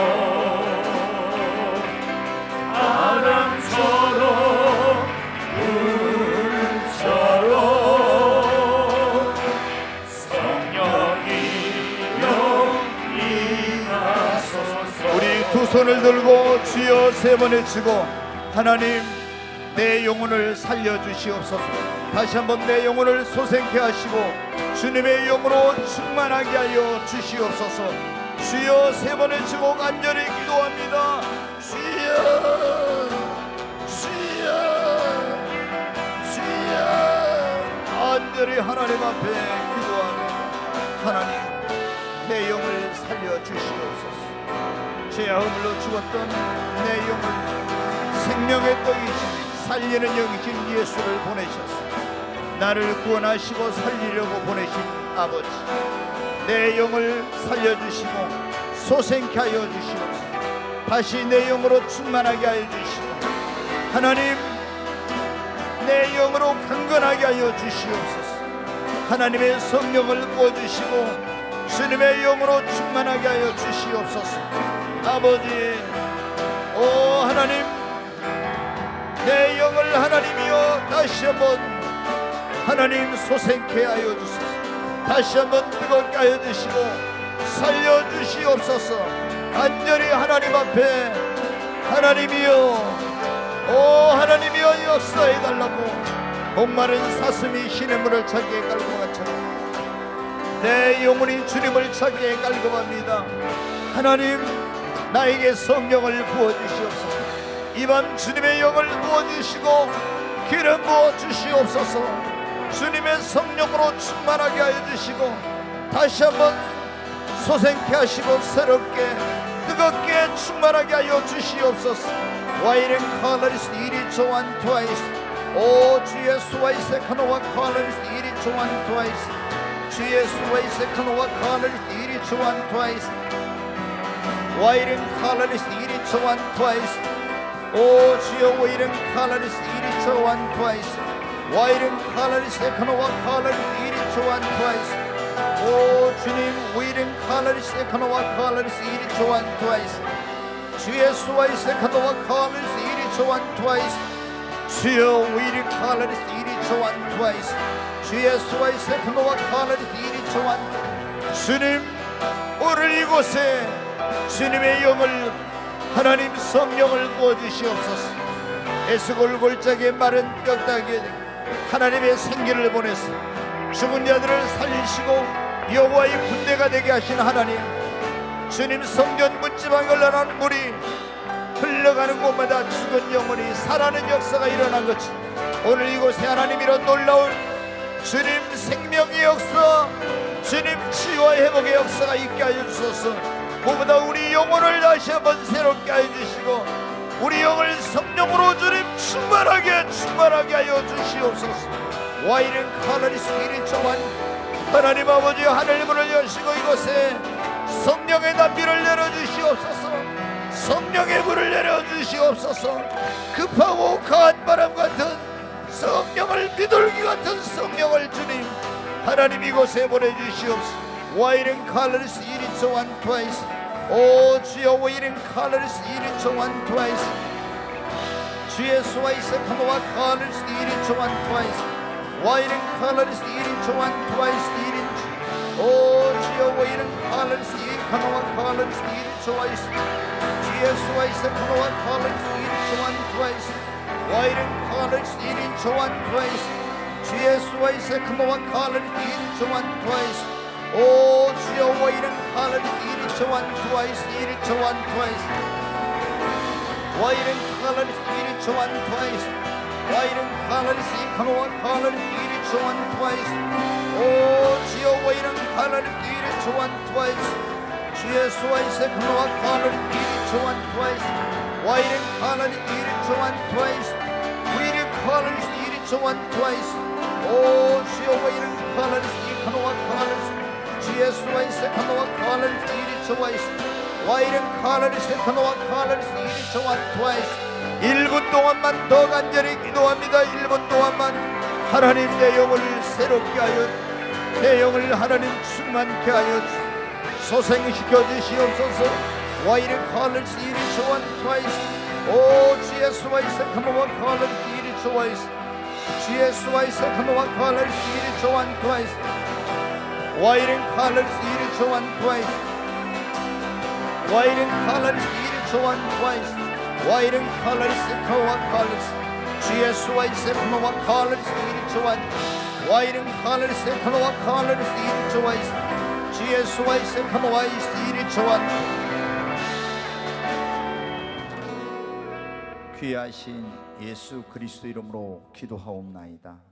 바람처럼 물처럼 성령이여 임하소서. 우리 두 손을 들고 주여 세 번 외치고, 하나님 내 영혼을 살려주시옵소서. 다시 한번 내 영혼을 소생케 하시고 주님의 영으로 충만하게 하여 주시옵소서. 주여 세 번 외치고 간절히 기도합니다. 주여 주여 주여. 간절히 하나님 앞에 기도합니다. 하나님, 내 영을 살려주시옵소서. 죄와 허물로 죽었던 내 영을 생명의 떡이신 살리는 영이신 예수를 보내셔서 나를 구원하시고 살리려고 보내신 아버지, 내 영을 살려주시고 소생케 하여 주시옵소서. 다시 내 영으로 충만하게 하여 주시고 하나님, 내 영으로 강건하게 하여 주시옵소서. 하나님의 성령을 부어주시고 주님의 영으로 충만하게 하여 주시옵소서. 아버지, 오 하나님, 내 영을 하나님이여 다시 한번 하나님 소생케 하여 주소서. 다시 한번 뜨겁게 하여 주시고 살려주시옵소서. 간절히 하나님 앞에 하나님이여, 오 하나님이여 역사해 달라고 목마른 사슴이 신의 물을 찾기에 깔고 같처럼 내 영혼이 주님을 찾기에 깔끔합니다. 하나님, 나에게 성령을 부어주시옵소서. 이 밤 주님의 영을 부어주시고 기름 부어주시옵소서. 주님의 성령으로 충만하게 하여 주시고 다시 한번 소생케 하시고 새롭게 뜨겁게 충만하게 하여 주시옵소서. 와이른 칼라리스 이리 조한 트와이스, 오 주 예수와 이세카노와 칼라리스 이리 조한 트와이스, 주 예수와 이세카노와 칼라리스 이리 조한 트와이스, 와이른 칼라리스 이리 조한 트와이스, 오 주여 와이른 칼라리스 이리 조한 트와이스, 와이른 칼라리스 에카노와 칼라리스 이리 조한 트와이스, 오 주님 와이른 칼라리스 에카노와 칼라리스 이리 조한 트와이스, 주 예수와 이세카노와 칼라리스 이리 조한 트와이스, 주여 위리 칼라리스 이리 조한 트와이스, 주 예수와 이세카노와 칼라리스 이리 조한. 주님, 오늘 이곳에 주님의 영을 하나님 성령을 부어주시옵소서. 에스골 골짜기의 마른 뼈다귀에 하나님의 생기를 보내서 죽은 자들을 살리시고 여호와의 군대가 되게 하신 하나님, 주님 성전 문지방에 흘러나는 물이 흘러가는 곳마다 죽은 영혼이 살아나는 역사가 일어난 것이 오늘 이곳에 하나님 이런 놀라운 주님 생명의 역사, 주님 치유와 회복의 역사가 있게 하여 주소서. 무엇보다 우리 영혼을 다시 한번 새롭게 하여 주시고 우리 영을 성령으로 주님 충만하게 하여 주시옵소서. 와이른 칼라리스 이리 조한. 하나님 아버지, 하늘 문을 여시고 이곳에 성령의 단비를 내려주시옵소서. 성령의 불을 내려주시옵소서. 급하고 강한 바람 같은 성령을, 비둘기 같은 성령을 주님 하나님 이곳에 보내주시옵소서. 와이른 칼라리스 이리 조한 트와이스, 오 주여 와이른 칼라리스 이리 조한 트와이스, 주 예수와 이세카노와 칼라리스 이리 조한 트와이스, 와이른 칼라리스 이리 조한 트와이스 이리, 오 주여 와이른 칼라리스 이카노와 칼라리스 이리 조아이스, 주 예수와 이세카노와 칼라리스 이리 조한 트와이스, 와이른 칼라리스 이리 조한 트와이스, 주 예수와 이세카노와 칼라리스 이리 조한 트와이스, 오 주여 와이른 칼라리스 이리 조한 트와이스 이리 조한 트와이스, 와이른 칼라리스 이리 조한 트와이스, 와이른 칼라리스 이카노와 칼라리스 이리 조한 트와이스, 오 주여 와이른 칼라리스 이리 조한 트와이스, 주 예수와 이세카노와 칼라리스 이리 조한 트와이스, 와이른 칼라리스 이리 조한 트와이스, 위리 칼라리스 이리 조한 트와이스, 오 주여 와이른 칼라리스 이카노와 칼라리스, 주 예수와 이세카노와 칼라리스 이리 조아이스, 와이른 칼라리스 에카노와 칼라리스 이리 조한 트와이스. 1분 동안만 더 간절히 기도합니다. 1분 동안만 하나님 내 영을 새롭게 하여, 내 영을 하나님 충만케 하여 소생시켜 주시옵소서. 와이른 칼라리스 이리 조한 트와이스, 오 주 예수와 이세카노와 칼라리스 이리 조아이스, 주 예수와 이세카노와 칼라리스 이리 조한 트와이스, 와이른 칼라리스 이리 조한 트와이스, 와이른 칼라리스 이리 조한 트와이스, 와이른 칼라리스 카와 칼라리스, 주 예수와 이세카노와 칼라리스 이리 조한, 와이른 칼라리스 카노와 칼라리스 이리 조아이스, 주 예수와 이세카노와 이리 조한. 귀하신 예수 그리스도 이름으로 기도하옵나이다.